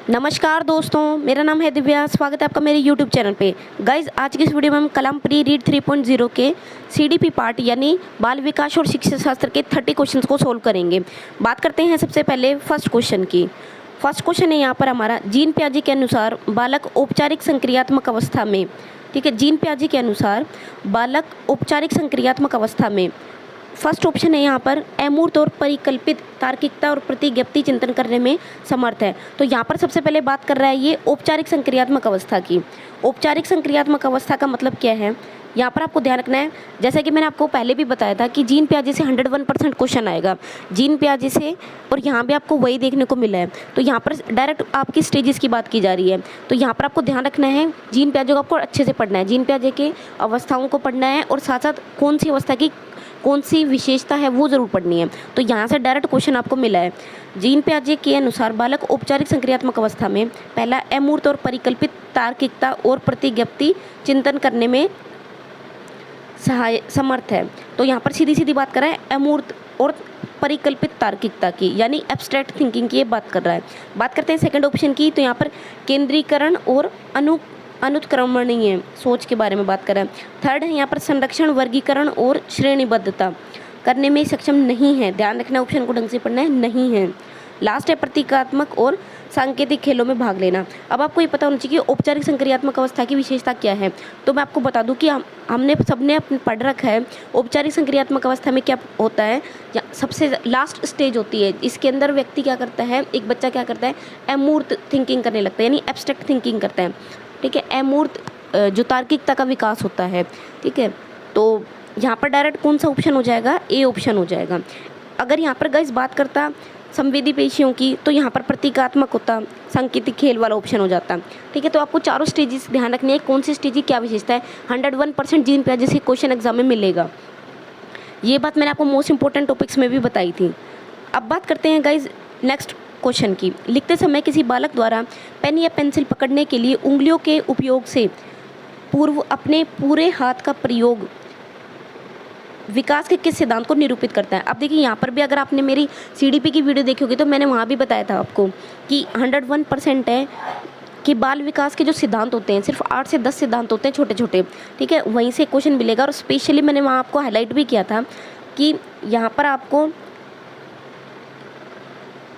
नमस्कार दोस्तों, मेरा नाम है दिव्या। स्वागत है आपका मेरे YouTube चैनल पे। गाइज, आज की इस वीडियो में हम कलम प्री रीड 3.0 के CDP पार्ट यानी बाल विकास और शिक्षा शास्त्र के 30 क्वेश्चंस को सोल्व करेंगे। बात करते हैं सबसे पहले फर्स्ट क्वेश्चन की। फर्स्ट क्वेश्चन है यहाँ पर हमारा, जीन पियाजे के अनुसार बालक औपचारिक संक्रियात्मक अवस्था में, ठीक है, जीन पियाजे के अनुसार बालक औपचारिक संक्रियात्मक अवस्था में, फर्स्ट ऑप्शन है यहाँ पर अमूर्त और परिकल्पित तार्किकता और प्रतिज्ञप्ति चिंतन करने में समर्थ है। तो यहाँ पर सबसे पहले बात कर रहा है ये औपचारिक संक्रियात्मक अवस्था की। औपचारिक संक्रियात्मक अवस्था का मतलब क्या है, यहाँ पर आपको ध्यान रखना है। जैसा कि मैंने आपको पहले भी बताया था कि जीन पियाजे से 101% क्वेश्चन आएगा, जीन पियाजे से, और यहाँ भी आपको वही देखने को मिला है। तो यहाँ पर डायरेक्ट आपकी स्टेजेस की बात की जा रही है। तो यहाँ पर आपको ध्यान रखना है, जीन पियाजे को आपको अच्छे से पढ़ना है, जीन पियाजे के अवस्थाओं को पढ़ना है, और साथ साथ कौन सी अवस्था की कौन सी विशेषता है वो ज़रूर पढ़नी है। तो यहाँ से डायरेक्ट क्वेश्चन आपको मिला है। जीन पियाजे के अनुसार बालक औपचारिक संक्रियात्मक अवस्था में पहला अमूर्त और परिकल्पित तार्किकता और प्रतिज्ञप्ति चिंतन करने में समर्थ है। तो यहाँ पर सीधी सीधी बात कर रहा है अमूर्त और परिकल्पित तार्किकता की, यानी एब्स्ट्रैक्ट थिंकिंग की ये बात कर रहा है। बात करते हैं सेकंड ऑप्शन की। तो यहाँ पर केंद्रीकरण और अनुत्क्रमणीय सोच के बारे में बात करें। थर्ड है यहाँ पर संरक्षण, वर्गीकरण और श्रेणीबद्धता करने में सक्षम नहीं है। ध्यान रखना, ऑप्शन को ढंग से पढ़ना है, नहीं है। लास्ट है प्रतीकात्मक और सांकेतिक खेलों में भाग लेना। अब आपको ये पता होना चाहिए कि औपचारिक संक्रियात्मक अवस्था की विशेषता क्या है। तो मैं आपको बता दूं कि हमने सबने पढ़ रखा है औपचारिक संक्रियात्मक अवस्था में क्या होता है। सबसे लास्ट स्टेज होती है, इसके अंदर व्यक्ति क्या करता है, एक बच्चा क्या करता है, अमूर्त थिंकिंग करने लगता है, यानी एब्स्ट्रैक्ट थिंकिंग करता है, ठीक है। अमूर्त जो तार्किकता का विकास होता है, ठीक है। तो यहाँ पर डायरेक्ट कौन सा ऑप्शन हो जाएगा, ए ऑप्शन हो जाएगा। अगर यहाँ पर गाइस बात करता संवेदी पेशियों की, तो यहाँ पर प्रतीकात्मक होता, सांकेतिक खेल वाला ऑप्शन हो जाता, ठीक है। तो आपको चारों स्टेजेस ध्यान रखनी है, कौन सी स्टेज की क्या विशेषता है। 101% जीन पियाजे से क्वेश्चन एग्जाम में मिलेगा। ये बात मैंने आपको मोस्ट इंपॉर्टेंट टॉपिक्स में भी बताई थी। अब बात करते हैं गाइज नेक्स्ट क्वेश्चन की। लिखते समय किसी बालक द्वारा पेन या पेंसिल पकड़ने के लिए उंगलियों के उपयोग से पूर्व अपने पूरे हाथ का प्रयोग विकास के किस सिद्धांत को निरूपित करता है। अब देखिए, यहाँ पर भी अगर आपने मेरी CDP की वीडियो देखी होगी तो मैंने वहाँ भी बताया था आपको कि 101% है कि बाल विकास के जो सिद्धांत होते हैं सिर्फ 8 से 10 सिद्धांत होते हैं, छोटे छोटे, ठीक है। वहीं से क्वेश्चन मिलेगा। और स्पेशली मैंने वहाँ आपको हाईलाइट भी किया था कि यहाँ पर आपको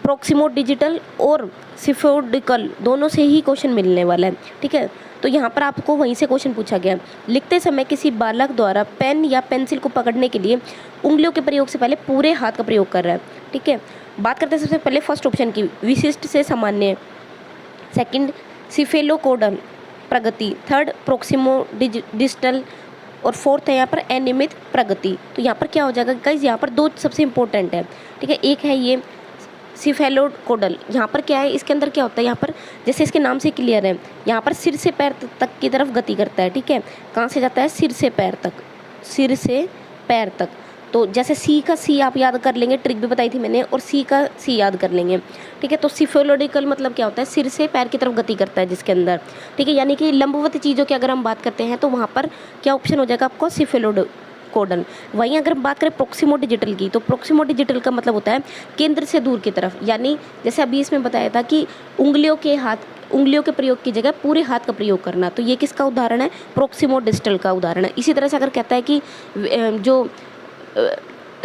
प्रोक्सिमो डिजिटल और सिफोडिकल दोनों से ही क्वेश्चन मिलने वाला है, ठीक है। तो यहाँ पर आपको वहीं से क्वेश्चन पूछा गया, लिखते समय किसी बालक द्वारा पेन या पेंसिल को पकड़ने के लिए उंगलियों के प्रयोग से पहले पूरे हाथ का प्रयोग कर रहा है, ठीक है। बात करते हैं सबसे पहले फर्स्ट ऑप्शन की, विशिष्ट से सामान्य। सेकंड, सिफेलोकोडल प्रगति। Third, proximo digital. और फोर्थ है यहाँ पर अनियमित प्रगति। तो यहाँ पर क्या हो जाएगा गाइस, यहाँ पर दो सबसे इंपॉर्टेंट है, ठीक है। एक है ये सिफेलोकोडल, यहाँ पर क्या है, इसके अंदर क्या होता है, यहाँ पर जैसे इसके नाम से क्लियर है, यहाँ पर सिर से पैर तक की तरफ गति करता है, ठीक है। कहाँ से जाता है, सिर से पैर तक, सिर से पैर तक। तो जैसे सी का सी आप याद कर लेंगे, ट्रिक भी बताई थी मैंने, और सी का सी याद कर लेंगे, ठीक है। तो सिफेलोडिकल मतलब क्या होता है, सिर से पैर की तरफ गति करता है जिसके अंदर, ठीक है। यानी कि लंबवत चीज़ों की अगर हम बात करते हैं तो वहाँ पर क्या ऑप्शन हो जाएगा आपको, सिफेलोकोडल। वहीं अगर बात करें प्रोक्सिमो डिजिटल की, तो प्रोक्सिमो डिजिटल का मतलब होता है केंद्र से दूर की तरफ, यानी जैसे अभी इसमें बताया था कि उंगलियों के प्रयोग की जगह पूरे हाथ का प्रयोग करना। तो ये किसका उदाहरण है, प्रोक्सिमो डिजिटल का उदाहरण है। इसी तरह से अगर कहता है कि जो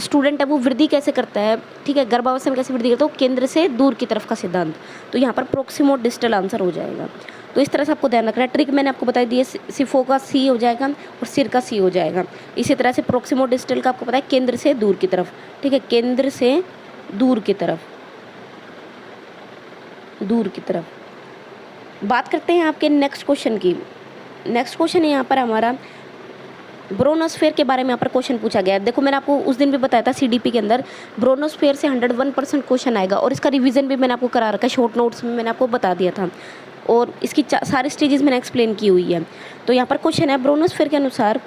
स्टूडेंट है वो वृद्धि कैसे करता है, ठीक है, गर्भावस्था में कैसे वृद्धि करता है, तो केंद्र से दूर की तरफ का सिद्धांत। तो यहाँ पर प्रोक्सिमो डिजिटल आंसर हो जाएगा। तो इस तरह से आपको ध्यान रखना है। ट्रिक मैंने आपको बता दी है, सिफो का सी हो जाएगा और सिर का सी हो जाएगा। इसी तरह से प्रोक्सिमो डिजिटल का आपको पता है केंद्र से दूर की तरफ, ठीक है, केंद्र से दूर की तरफ, दूर की तरफ। बात करते हैं आपके नेक्स्ट क्वेश्चन की। नेक्स्ट क्वेश्चन है यहाँ पर हमारा ब्रोनोस्फेयर के बारे में। यहाँ पर क्वेश्चन पूछा गया है। देखो, मैंने आपको उस दिन भी बताया था CDP के अंदर ब्रोनोस्फेयर से 101% क्वेश्चन आएगा, और इसका रिवीजन भी मैंने आपको करा रखा है, शॉर्ट नोट्स में मैंने आपको बता दिया था, और इसकी सारी स्टेजेस मैंने एक्सप्लेन की हुई है। तो यहाँ पर क्वेश्चन है, ब्रोनोस्फेयर के अनुसार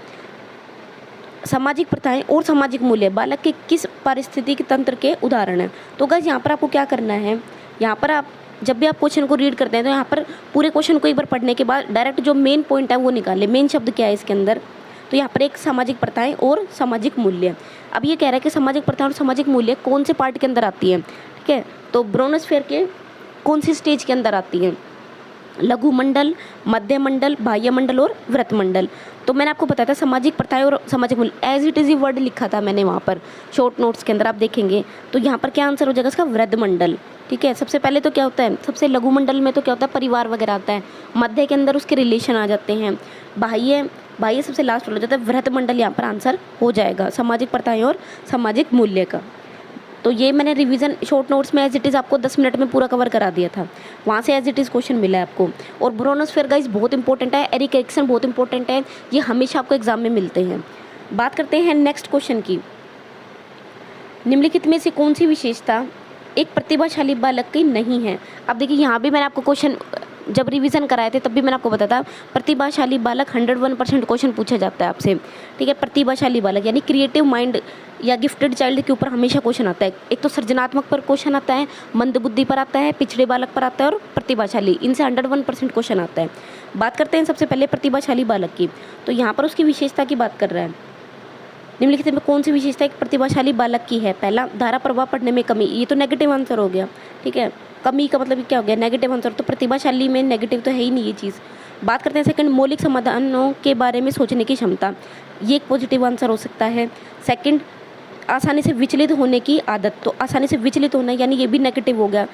सामाजिक प्रथाएं और सामाजिक मूल्य बालक के किस पारिस्थितिक तंत्र के उदाहरण हैं। तो गाइस, यहाँ पर आपको क्या करना है, यहाँ पर आप जब भी आप क्वेश्चन को रीड करते हैं तो यहाँ पर पूरे क्वेश्चन को एक बार पढ़ने के बाद डायरेक्ट जो मेन पॉइंट है वो निकाले। मेन शब्द क्या है इसके अंदर, तो यहाँ पर एक सामाजिक प्रथाएं और सामाजिक मूल्य। अब ये कह रहा है कि सामाजिक प्रथाएं और सामाजिक मूल्य कौन से पार्ट के अंदर आती है, ठीक है। तो ब्रोनोस्फेयर के कौन सी स्टेज के अंदर आती हैं? लघु मंडल, मध्य मंडल, बाह्य मंडल और वृत्त मंडल। तो मैंने आपको बताया था सामाजिक प्रथाएं और सामाजिक मूल्य, एज इट इज़ ही वर्ड लिखा था मैंने वहाँ पर शॉर्ट नोट्स के अंदर, आप देखेंगे। तो यहाँ पर क्या आंसर हो जाएगा इसका? वृत्त मंडल। ठीक है, सबसे पहले तो क्या होता है, सबसे लघु मंडल में तो क्या होता है, परिवार वगैरह आता है। मध्य के अंदर उसके रिलेशन आ जाते हैं। बाह्य बाह्य सबसे लास्ट हो जाता है। वृत्त मंडल यहाँ पर आंसर हो जाएगा सामाजिक प्रथाएं और सामाजिक मूल्य का। तो ये मैंने रिवीजन शॉर्ट नोट्स में एज इट इज़ आपको 10 मिनट में पूरा कवर करा दिया था, वहाँ से एज इट इज़ क्वेश्चन मिला है आपको। और ब्रोनोस्फीयर गाइस बहुत इंपॉर्टेंट है, एरिक एरिक्सन बहुत इंपॉर्टेंट है, ये हमेशा आपको एग्जाम में मिलते हैं। बात करते हैं नेक्स्ट क्वेश्चन की। निम्नलिखित में से कौन सी विशेषता एक प्रतिभाशाली बालक की नहीं है? अब देखिए यहाँ भी मैंने आपको क्वेश्चन जब रिवीजन कराए थे तब भी मैंने आपको बताया था, प्रतिभाशाली बालक 101% क्वेश्चन पूछा जाता है आपसे। ठीक है, प्रतिभाशाली बालक यानी क्रिएटिव माइंड या गिफ्टेड चाइल्ड के ऊपर हमेशा क्वेश्चन आता है। एक तो सृजनात्मक पर क्वेश्चन आता है, मंदबुद्धि पर आता है, पिछड़े बालक पर आता है और प्रतिभाशाली, इनसे 101% क्वेश्चन आता है। बात करते हैं सबसे पहले प्रतिभाशाली बालक की। तो यहाँ पर उसकी विशेषता की बात कर रहा है। निम्नलिखित में कौन सी विशेषता एक प्रतिभाशाली बालक की है? पहला, धारा प्रवाह पढ़ने में कमी, ये तो नेगेटिव आंसर हो गया। ठीक है, कमी का मतलब क्या हो गया? Negative answer. तो प्रतिभाशाली में नेगेटिव तो है ही नहीं ये चीज़। बात करते हैं सेकंड, मौलिक समाधानों के बारे में सोचने की क्षमता, ये एक पॉजिटिव आंसर हो सकता है। सेकंड, आसानी से विचलित होने की आदत, तो आसानी से विचलित होना यानी ये भी नेगेटिव हो गया,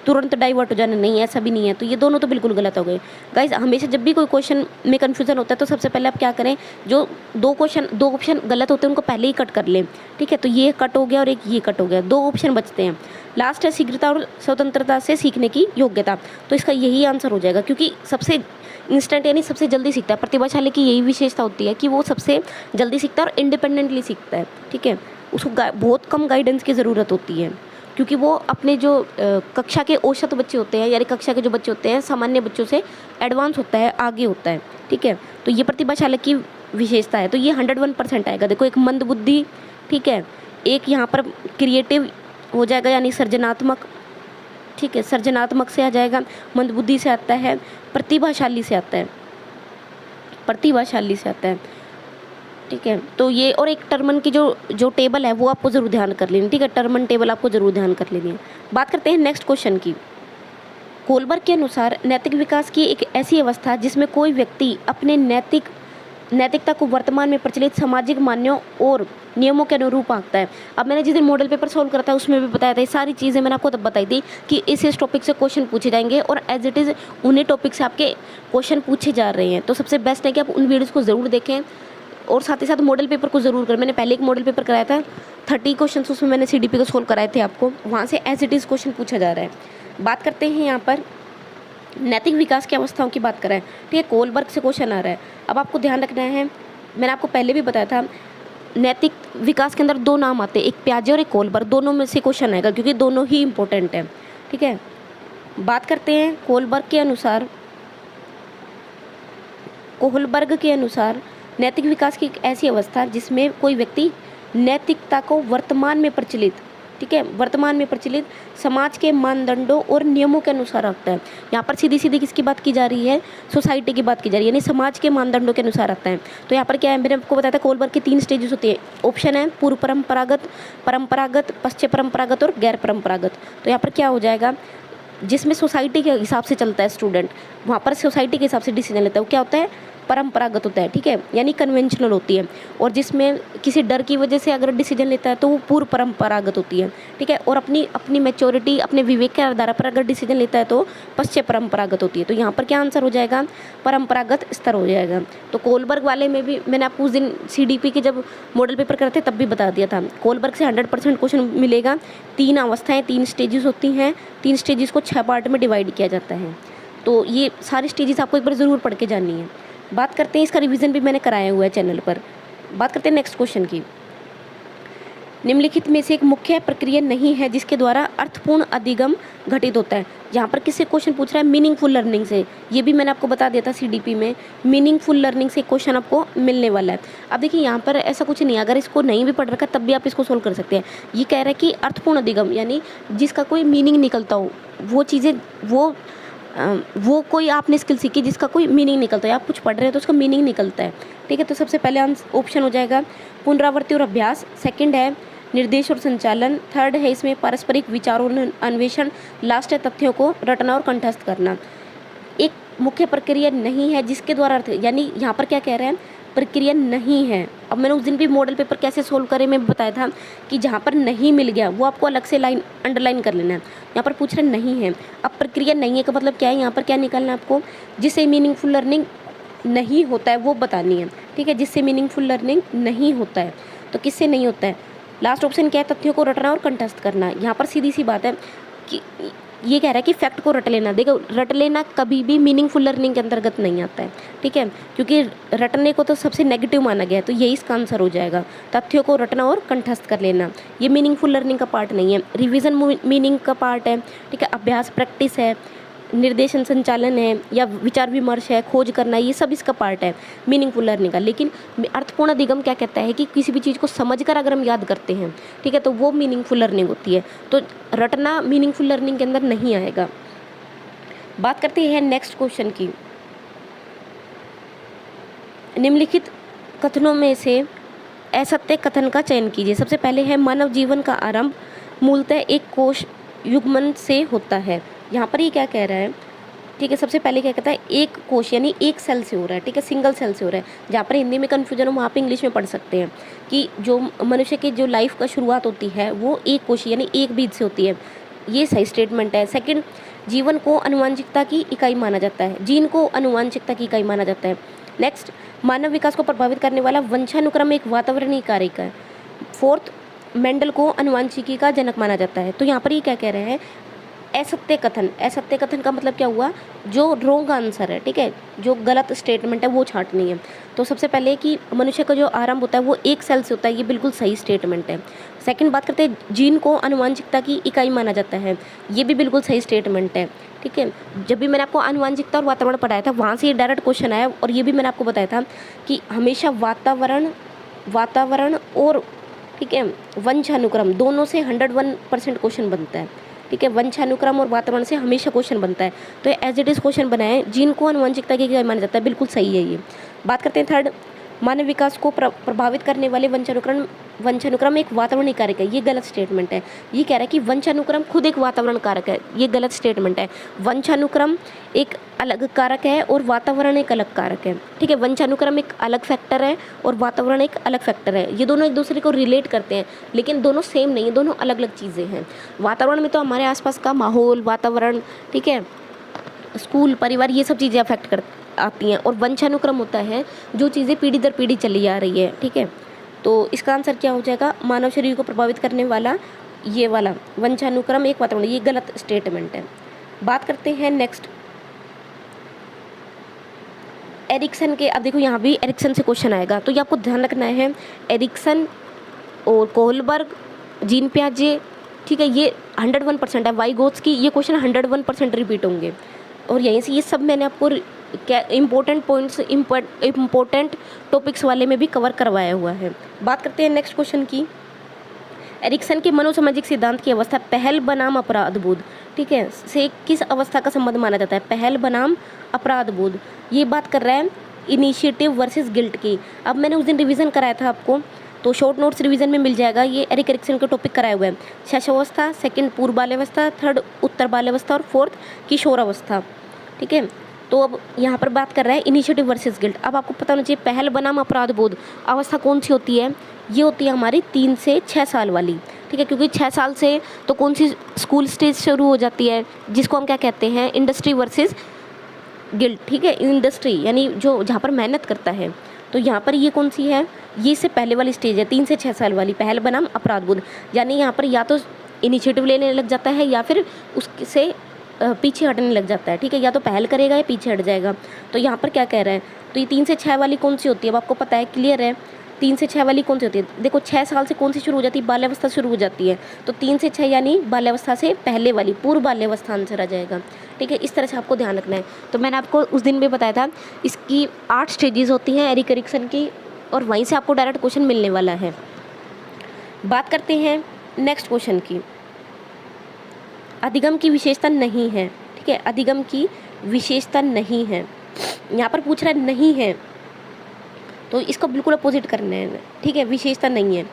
तुरंत डाइवर्ट हो जाना, नहीं ऐसा भी नहीं है। तो ये दोनों तो बिल्कुल गलत हो गए। गाइस हमेशा जब भी कोई क्वेश्चन में कन्फ्यूजन होता है तो सबसे पहले आप क्या करें, जो दो ऑप्शन गलत होते हैं उनको पहले ही कट कर लें। ठीक है, तो ये कट हो गया और एक ये कट हो गया, 2 ऑप्शन बचते हैं। लास्ट है शीघ्रता और स्वतंत्रता से सीखने की योग्यता, तो इसका यही आंसर हो जाएगा, क्योंकि सबसे इंस्टेंट यानी सबसे जल्दी सीखता है। प्रतिभाशाली की यही विशेषता होती है कि वो सबसे जल्दी सीखता है और इंडिपेंडेंटली सीखता है। ठीक है, उसको बहुत कम गाइडेंस की ज़रूरत होती है, क्योंकि वो अपने जो कक्षा के औसत बच्चे होते हैं यानी कक्षा के जो बच्चे होते हैं सामान्य बच्चों से एडवांस होता है, आगे होता है। ठीक है, तो ये प्रतिभाशाली की विशेषता है। तो ये 101% आएगा। देखो, एक मंदबुद्धि, ठीक है, एक यहाँ पर क्रिएटिव हो जाएगा यानी सृजनात्मक। ठीक है, सृजनात्मक से आ जाएगा, मंदबुद्धि से आता है, प्रतिभाशाली से आता है, प्रतिभाशाली से आता है। ठीक है, तो ये और एक टर्मन की जो टेबल है वो आपको ज़रूर ध्यान कर लेनी। ठीक है, टर्मन टेबल आपको ज़रूर ध्यान कर लेनी है। बात करते हैं नेक्स्ट क्वेश्चन की। कोलबर्ग के अनुसार नैतिक विकास की एक ऐसी अवस्था जिसमें कोई व्यक्ति अपने नैतिकता को वर्तमान में प्रचलित सामाजिक मान्यों और नियमों के अनुरूप आंकता है। अब मैंने जिस दिन मॉडल पेपर सोल्व करा था उसमें भी बताया था, ये सारी चीज़ें मैंने आपको तब बताई थी कि इस टॉपिक से क्वेश्चन पूछे जाएंगे और एज इट इज़ उन्हीं टॉपिक से आपके क्वेश्चन पूछे जा रहे हैं। तो सबसे बेस्ट है कि आप उन वीडियोज़ को ज़रूर देखें और साथ ही साथ मॉडल पेपर को ज़रूर करें। मैंने पहले एक मॉडल पेपर कराया था, 30 क्वेश्चन उसमें मैंने CDP को सोल्व कराए थे आपको, वहाँ से एज इट इज़ क्वेश्चन पूछा जा रहा है। बात करते हैं यहाँ पर नैतिक विकास की अवस्थाओं की बात करें। ठीक है, कोलबर्ग से क्वेश्चन आ रहा है। अब आपको ध्यान रखना है, मैंने आपको पहले भी बताया था, नैतिक विकास के अंदर 2 नाम आते हैं, एक प्याजे और एक कोलबर्ग, दोनों में से क्वेश्चन आएगा क्योंकि दोनों ही इंपॉर्टेंट है। ठीक है, बात करते हैं कोलबर्ग के अनुसार नैतिक विकास की एक ऐसी अवस्था जिसमें कोई व्यक्ति नैतिकता को वर्तमान में प्रचलित, ठीक है, वर्तमान में प्रचलित समाज के मानदंडों और नियमों के अनुसार रखता है। यहाँ पर सीधी सीधी किसकी बात की जा रही है? सोसाइटी की बात की जा रही है, यानी समाज के मानदंडों के अनुसार रखता है। तो यहाँ पर क्या है, मैंने आपको बताया था कोलबर्ग की 3 स्टेजेस होती है। ऑप्शन है पूर्व परंपरागत, परंपरागत, पश्चिम परंपरागत और गैर परंपरागत। तो यहाँ पर क्या हो जाएगा, जिसमें सोसाइटी के हिसाब से चलता है स्टूडेंट, वहाँ पर सोसाइटी के हिसाब से डिसीजन लेता है, वो क्या होता है? परंपरागत होता है। ठीक है, यानी कन्वेंशनल होती है। और जिसमें किसी डर की वजह से अगर डिसीजन लेता है तो वो पूर्व परंपरागत होती है। ठीक है, और अपनी मैच्योरिटी, अपने विवेक के आधार पर अगर डिसीजन लेता है तो पश्चिम परंपरागत होती है। तो यहाँ पर क्या आंसर हो जाएगा? परंपरागत स्तर हो जाएगा। तो कोलबर्ग वाले में भी मैंने आपको उस दिन CDP के जब मॉडल पेपर करते तब भी बता दिया था, कोलबर्ग से 100% क्वेश्चन मिलेगा। 3 अवस्थाएँ, 3 स्टेजेस होती हैं, 3 स्टेजेस को 6 पार्ट में डिवाइड किया जाता है। तो ये सारी स्टेजेस आपको एक बार ज़रूर पढ़ के जाननी है। बात करते हैं, इसका रिवीजन भी मैंने कराया हुआ है चैनल पर। बात करते हैं नेक्स्ट क्वेश्चन की। निम्नलिखित में से एक मुख्य प्रक्रिया नहीं है जिसके द्वारा अर्थपूर्ण अधिगम घटित होता है। यहाँ पर किससे क्वेश्चन पूछ रहा है? मीनिंगफुल लर्निंग से। ये भी मैंने आपको बता दिया था CDP में, मीनिंगफुल लर्निंग से क्वेश्चन आपको मिलने वाला है। अब देखिए यहाँ पर ऐसा कुछ नहीं है, अगर इसको नहीं भी पढ़ रखा तब भी आप इसको सोल्व कर सकते हैं। ये कह रहा है कि अर्थपूर्ण अधिगम यानी जिसका कोई मीनिंग निकलता हो, वो चीज़ें वो कोई आपने स्किल सीखी जिसका कोई मीनिंग निकलता है। आप कुछ पढ़ रहे हैं तो उसका मीनिंग निकलता है। ठीक है, तो सबसे पहले ऑप्शन हो जाएगा पुनरावृत्ति और अभ्यास। सेकंड है निर्देश और संचालन, थर्ड है इसमें पारस्परिक विचारों अन्वेषण, लास्ट है तथ्यों को रटना और कंठस्थ करना। एक मुख्य प्रक्रिया नहीं है जिसके द्वारा अर्थ, यानी यहाँ पर क्या कह रहे हैं, प्रक्रिया नहीं है। अब मैंने उस दिन भी मॉडल पेपर कैसे सोल्व करे मैं बताया था कि जहाँ पर नहीं मिल गया वो आपको अलग से लाइन अंडरलाइन कर लेना है। यहाँ पर पूछ रहे नहीं है, अब प्रक्रिया नहीं है का मतलब क्या है, यहाँ पर क्या निकालना है आपको, जिससे मीनिंगफुल लर्निंग नहीं होता है वो बतानी है, ठीक है, जिससे मीनिंगफुल लर्निंग नहीं होता है। तो किससे नहीं होता है, लास्ट ऑप्शन क्या है, तथ्यों को रटना और कंठस्थ करना। यहाँ पर सीधी सी बात है कि ये कह रहा है कि फैक्ट को रट लेना। देखो रट लेना कभी भी मीनिंगफुल लर्निंग के अंतर्गत नहीं आता है, ठीक है, क्योंकि रटने को तो सबसे नेगेटिव माना गया है, तो यही इसका आंसर हो जाएगा। तथ्यों को रटना और कंठस्थ कर लेना ये मीनिंगफुल लर्निंग का पार्ट नहीं है, रिवीजन मीनिंग का पार्ट है, ठीक है, अभ्यास प्रैक्टिस है, निर्देशन संचालन है, या विचार विमर्श है, खोज करना, ये सब इसका पार्ट है मीनिंगफुल लर्निंग का। लेकिन अर्थपूर्ण अधिगम क्या कहता है कि किसी भी चीज़ को समझकर अगर हम याद करते हैं, ठीक है, तो वो मीनिंगफुल लर्निंग होती है। तो रटना मीनिंगफुल लर्निंग के अंदर नहीं आएगा। बात करते हैं नेक्स्ट क्वेश्चन की। निम्नलिखित कथनों में से असत्य कथन का चयन कीजिए। सबसे पहले है मानव जीवन का आरंभ मूलतः एक कोश युग्मन से होता है। यहाँ पर ये क्या कह रहा है, ठीक है, सबसे पहले क्या कहता है, एक कोश यानी एक सेल से हो रहा है, ठीक है, सिंगल सेल से हो रहा है। जहाँ पर हिंदी में कन्फ्यूजन हो वहाँ पे इंग्लिश में पढ़ सकते हैं कि जो मनुष्य की जो लाइफ का शुरुआत होती है वो एक कोश यानी एक बीज से होती है, ये सही स्टेटमेंट है। सेकंड, जीवन को आनुवंशिकता की इकाई माना जाता है, जीन को आनुवंशिकता की इकाई माना जाता है। नेक्स्ट, मानव विकास को प्रभावित करने वाला वंशानुक्रम एक वातावरणीय कारक है। फोर्थ, मेंडल को आनुवंशिकी का जनक माना जाता है। तो यहाँ पर ये क्या कह रहे हैं, असत्य कथन। असत्य कथन का मतलब क्या हुआ, जो रॉन्ग आंसर है, ठीक है, जो गलत स्टेटमेंट है वो छांटनी है। तो सबसे पहले कि मनुष्य का जो आरंभ होता है वो एक सेल से होता है, ये बिल्कुल सही स्टेटमेंट है। सेकंड बात करते हैं, जीन को आनुवंशिकता की इकाई माना जाता है, ये भी बिल्कुल सही स्टेटमेंट है, ठीक है। जब भी मैंने आपको आनुवंशिकता और वातावरण पढ़ाया था वहाँ से ये डायरेक्ट क्वेश्चन आया, और ये भी मैंने आपको बताया था कि हमेशा वातावरण और, ठीक है, वंशानुक्रम दोनों से 101% क्वेश्चन बनता है, ठीक है, वंशानुक्रम और वातावरण से हमेशा क्वेश्चन बनता है। तो एज इट इज क्वेश्चन बनाए हैं, जीन को आनुवंशिकता की इकाई माना जाता है, बिल्कुल सही है ये। बात करते हैं थर्ड, मानव विकास को प्रभावित करने वाले वंशानुक्रम एक वातावरणीय कारक है, ये गलत स्टेटमेंट है। ये कह रहा है कि वंशानुक्रम खुद एक वातावरण कारक है, ये गलत स्टेटमेंट है। वंशानुक्रम एक अलग कारक है और वातावरण एक अलग कारक है, ठीक है, वंशानुक्रम एक अलग फैक्टर है और वातावरण एक अलग फैक्टर है। ये दोनों एक दूसरे को रिलेट करते हैं लेकिन दोनों सेम नहीं है, दोनों अलग अलग चीज़ें हैं। वातावरण में तो हमारे आसपास का माहौल, वातावरण, ठीक है, स्कूल, परिवार, ये सब चीज़ें अफेक्ट कर आती हैं, और वंशानुक्रम होता है जो चीज़ें पीढ़ी दर पीढ़ी चली आ रही है, ठीक है। तो इसका आंसर क्या हो जाएगा, मानव शरीर को प्रभावित करने वाला ये वाला वंशानुक्रम एक वातावरण, ये गलत स्टेटमेंट है। बात करते हैं नेक्स्ट एरिक्सन के। अब देखो यहाँ भी एरिक्सन से क्वेश्चन आएगा, तो ये आपको ध्यान रखना है, एरिक्सन और कोहलबर्ग, जीन पियाजे, ठीक है, ये 101% है। वाइगोत्स्की, ये क्वेश्चन 101% रिपीट होंगे, और यहीं से ये सब मैंने आपको क्या इंपॉर्टेंट पॉइंट्स, इम्पोर्टेंट टॉपिक्स वाले में भी कवर करवाया हुआ है। बात करते हैं नेक्स्ट क्वेश्चन की। एरिक्सन के मनोसामाजिक सिद्धांत की अवस्था पहल बनाम अपराध बोध, ठीक है, से किस अवस्था का संबंध माना जाता है, पहल बनाम अपराध बोध। ये बात कर रहा है इनिशिएटिव वर्सेस गिल्ट की। अब मैंने उस दिन रिवीजन कराया था आपको, तो शॉर्ट नोट्स रिवीजन में मिल जाएगा, ये एरिक एरिक्सन के टॉपिक कराए हुए हैं। शैशवावस्था, सेकंड पूर्व बाल्यावस्था, थर्ड उत्तर बाल्यावस्था और फोर्थ किशोरावस्था, ठीक है। तो अब यहाँ पर बात कर रहा है इनिशिएटिव वर्सेस गिल्ट। अब आपको पता होना चाहिए पहल बनाम अपराध बोध अवस्था कौन सी होती है, ये होती है हमारी 3 से 6 साल वाली, ठीक है, क्योंकि 6 साल से तो कौन सी स्कूल स्टेज शुरू हो जाती है, जिसको हम क्या कहते हैं, इंडस्ट्री वर्सेस गिल्ट, ठीक है, इंडस्ट्री यानी जो जहाँ पर मेहनत करता है। तो यहाँ पर ये कौन सी है, ये इससे पहले वाली स्टेज है, 3 से 6 साल वाली, पहल बनाम अपराध बोध। यानी यहाँ पर या तो इनिशिएटिव लेने लग जाता है या फिर उससे पीछे हटने लग जाता है, ठीक है, या तो पहल करेगा या पीछे हट जाएगा। तो यहाँ पर क्या कह रहा है, तो ये 3 से 6 वाली कौन सी होती है, अब आपको पता है, क्लियर है, 3 से 6 वाली कौन सी होती है। देखो 6 साल से कौन सी शुरू हो जाती है, बाल्यावस्था शुरू हो जाती है, तो 3 से 6 यानी बाल्यावस्था से पहले वाली, पूर्व बाल्यावस्था आंसर आ जाएगा, ठीक है। इस तरह से आपको ध्यान रखना है। तो मैंने आपको उस दिन भी बताया था इसकी 8 स्टेजेस होती हैं एरिक एरिक्सन की, और वहीं से आपको डायरेक्ट क्वेश्चन मिलने वाला है। बात करते हैं नेक्स्ट क्वेश्चन की। अधिगम की विशेषता नहीं है, ठीक है, अधिगम की विशेषता नहीं है, यहाँ पर पूछ रहा है नहीं है, तो इसको बिल्कुल अपोजिट करना है, ठीक है, विशेषता नहीं है।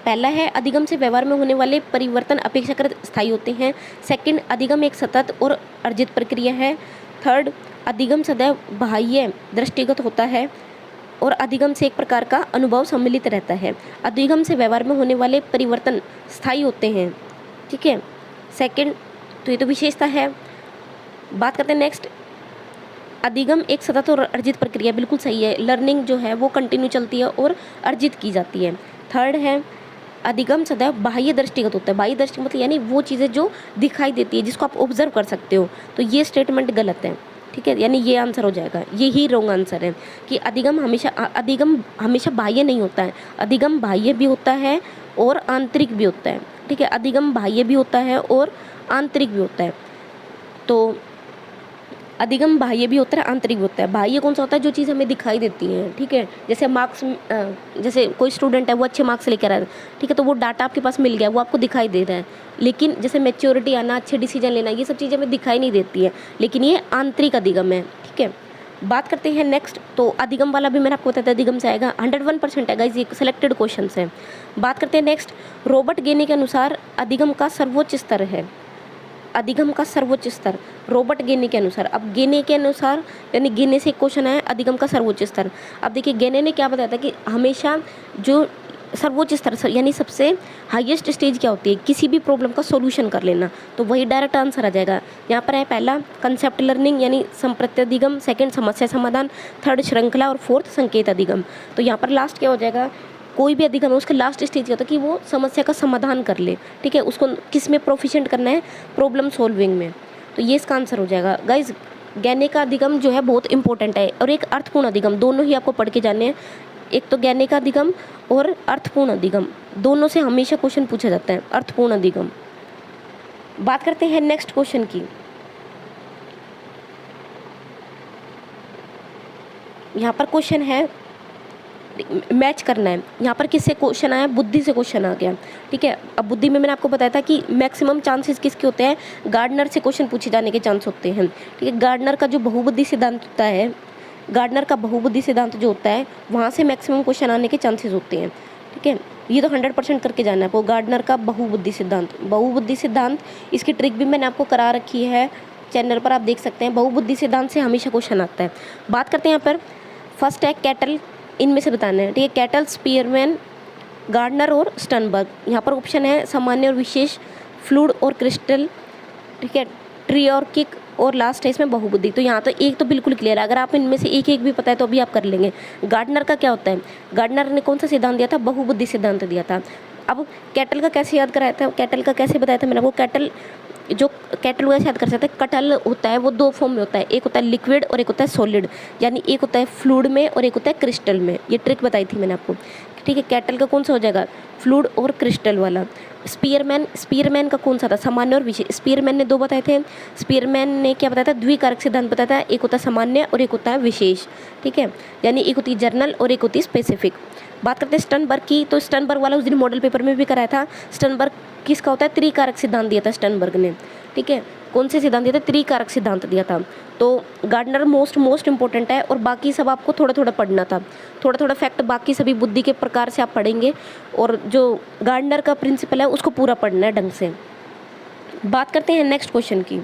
पहला है अधिगम से व्यवहार में होने वाले परिवर्तन अपेक्षाकृत स्थायी होते हैं। सेकंड, अधिगम एक सतत और अर्जित प्रक्रिया है। थर्ड, अधिगम सदैव बाह्य दृष्टिगत होता है और अधिगम से एक प्रकार का अनुभव सम्मिलित रहता है। अधिगम से व्यवहार में होने वाले परिवर्तन स्थायी होते हैं, ठीक है। सेकंड, तो ये तो विशेषता है। बात करते हैं नेक्स्ट, अधिगम एक सतत और अर्जित प्रक्रिया, बिल्कुल सही है। लर्निंग जो है वो कंटिन्यू चलती है और अर्जित की जाती है। थर्ड है, अधिगम सदैव बाह्य दृष्टिगत होता है। बाह्य दृष्टि मतलब यानी वो चीज़ें जो दिखाई देती है, जिसको आप ऑब्जर्व कर सकते हो। तो ये स्टेटमेंट गलत है, ठीक है, यानी ये आंसर हो जाएगा, ये ही रॉन्ग आंसर है कि अधिगम हमेशा बाह्य नहीं होता है। अधिगम बाह्य भी होता है और आंतरिक भी होता है, ठीक है। अधिगम बाह्य भी होता है और आंतरिक भी होता है। तो अधिगम बाह्य भी होता है, आंतरिक भी होता है। बाह्य कौन सा होता है? जो चीज़ हमें दिखाई देती है, ठीक है। जैसे मार्क्स, जैसे कोई स्टूडेंट है वो अच्छे मार्क्स लेकर आया, ठीक है, तो वो डाटा आपके पास मिल गया, वो आपको दिखाई दे रहा है। लेकिन जैसे मैच्योरिटी आना, अच्छे डिसीजन लेना, ये सब चीज़ें हमें दिखाई नहीं देती है, लेकिन ये आंतरिक अधिगम है, ठीक है। बात करते हैं नेक्स्ट, तो अधिगम वाला भी मैंने आपको बताया था, अधिगम से आएगा। 101% है गाइस, ये सिलेक्टेड क्वेश्चन है। बात करते हैं नेक्स्ट, रॉबर्ट गेने के अनुसार अधिगम का सर्वोच्च स्तर है। अधिगम का सर्वोच्च स्तर रॉबर्ट गेने के अनुसार, अब गेने के अनुसार यानी गेने से एक क्वेश्चन है, अधिगम का सर्वोच्च स्तर। अब देखिए गेने ने क्या बताया था कि हमेशा जो सर्वोच्च स्तर यानी सबसे हाईएस्ट स्टेज क्या होती है, किसी भी प्रॉब्लम का सॉल्यूशन कर लेना, तो वही डायरेक्ट आंसर आ जाएगा। यहाँ पर है पहला कंसेप्ट लर्निंग यानी संप्रत्यधिगम, सेकंड समस्या समाधान, थर्ड श्रृंखला और फोर्थ संकेत अधिगम। तो यहाँ पर लास्ट क्या हो जाएगा, कोई भी अधिगम है उसका लास्ट स्टेज क्या होता है कि वो समस्या का समाधान कर ले, ठीक है। उसको किस में प्रोफिशिएंट करना है, प्रॉब्लम सॉल्विंग में। तो ये इसका आंसर हो जाएगा गाइज। ज्ञाने का अधिगम जो है बहुत इंपॉर्टेंट है और एक अर्थपूर्ण अधिगम, दोनों ही आपको पढ़ के जाने हैं। एक तो ज्ञाने का अधिगम और अर्थपूर्ण अधिगम, दोनों से हमेशा क्वेश्चन पूछा जाता है, अर्थपूर्ण अधिगम। बात करते हैं नेक्स्ट क्वेश्चन की। यहाँ पर क्वेश्चन है, मैच करना है। यहाँ पर किससे क्वेश्चन आया, बुद्धि से क्वेश्चन आ गया, ठीक है। अब बुद्धि में मैंने आपको बताया था कि मैक्सिमम चांसेस किसके होते हैं, गार्डनर से क्वेश्चन पूछे जाने के चांस होते हैं, ठीक है। गार्डनर का जो बहुबुद्धि सिद्धांत होता है, गार्डनर का बहुबुद्धि सिद्धांत जो होता है, वहाँ से मैक्सिमम क्वेश्चन आने के चांसेस होते हैं, ठीक है। ये तो 100% करके जाना है आपको, गार्डनर का बहुबुद्धि सिद्धांत। बहुबुद्धि सिद्धांत, इसकी ट्रिक भी मैंने आपको करा रखी है चैनल पर, आप देख सकते हैं। बहुबुद्धि सिद्धांत से हमेशा क्वेश्चन आता है। बात करते हैं यहाँ पर, फर्स्ट है कैटल, इनमें से बताना है, ठीक है। कैटल, स्पीयरमैन, गार्डनर और स्टर्नबर्ग। यहाँ पर ऑप्शन है सामान्य और विशेष, फ्लूइड और क्रिस्टल, ठीक है, ट्री और किक, और लास्ट है इसमें बहुबुद्धि। तो यहाँ तो एक तो बिल्कुल क्लियर है, अगर आप इनमें से एक एक भी पता है तो अभी आप कर लेंगे। गार्डनर का क्या होता है, गार्डनर ने कौन सा सिद्धांत दिया था, बहुबुद्धि सिद्धांत दिया था। अब कैटल का कैसे याद कराया था, कैटल का कैसे बताया था मैंने आपको, कैटल वैसे याद कर सकते हैं। कटल होता है वो दो फॉर्म में होता है, एक होता है लिक्विड और एक होता है सॉलिड, यानी एक होता है फ्लूइड में और एक होता है क्रिस्टल में। ये ट्रिक बताई थी मैंने आपको, ठीक है। कैटल का कौन सा हो जाएगा, फ्लूइड और क्रिस्टल वाला। स्पीयरमैन का कौन सा था, सामान्य और विशेष। स्पीयरमैन ने दो बताए थे। स्पीयरमैन ने क्या बताया था, द्विकारक सिद्धांत बताया था, एक होता है सामान्य और एक होता है विशेष, ठीक है, यानी एक होती है जर्नल और एक होती है स्पेसिफिक। बात करते हैं स्टर्नबर्ग की, तो स्टर्नबर्ग वाला उस दिन मॉडल पेपर में भी कराया था। स्टर्नबर्ग किसका होता है, त्रिकारक सिद्धांत दिया था स्टर्नबर्ग ने, ठीक है। कौन से सिद्धांत दिया था, त्रिकारक सिद्धांत दिया था। तो गार्डनर मोस्ट इंपॉर्टेंट है और बाकी सब आपको थोड़ा थोड़ा पढ़ना था, थोड़ा थोड़ा फैक्ट बाकी सभी बुद्धि के प्रकार से आप पढ़ेंगे, और जो गार्डनर का प्रिंसिपल है उसको पूरा पढ़ना है ढंग से। बात करते हैं नेक्स्ट क्वेश्चन की।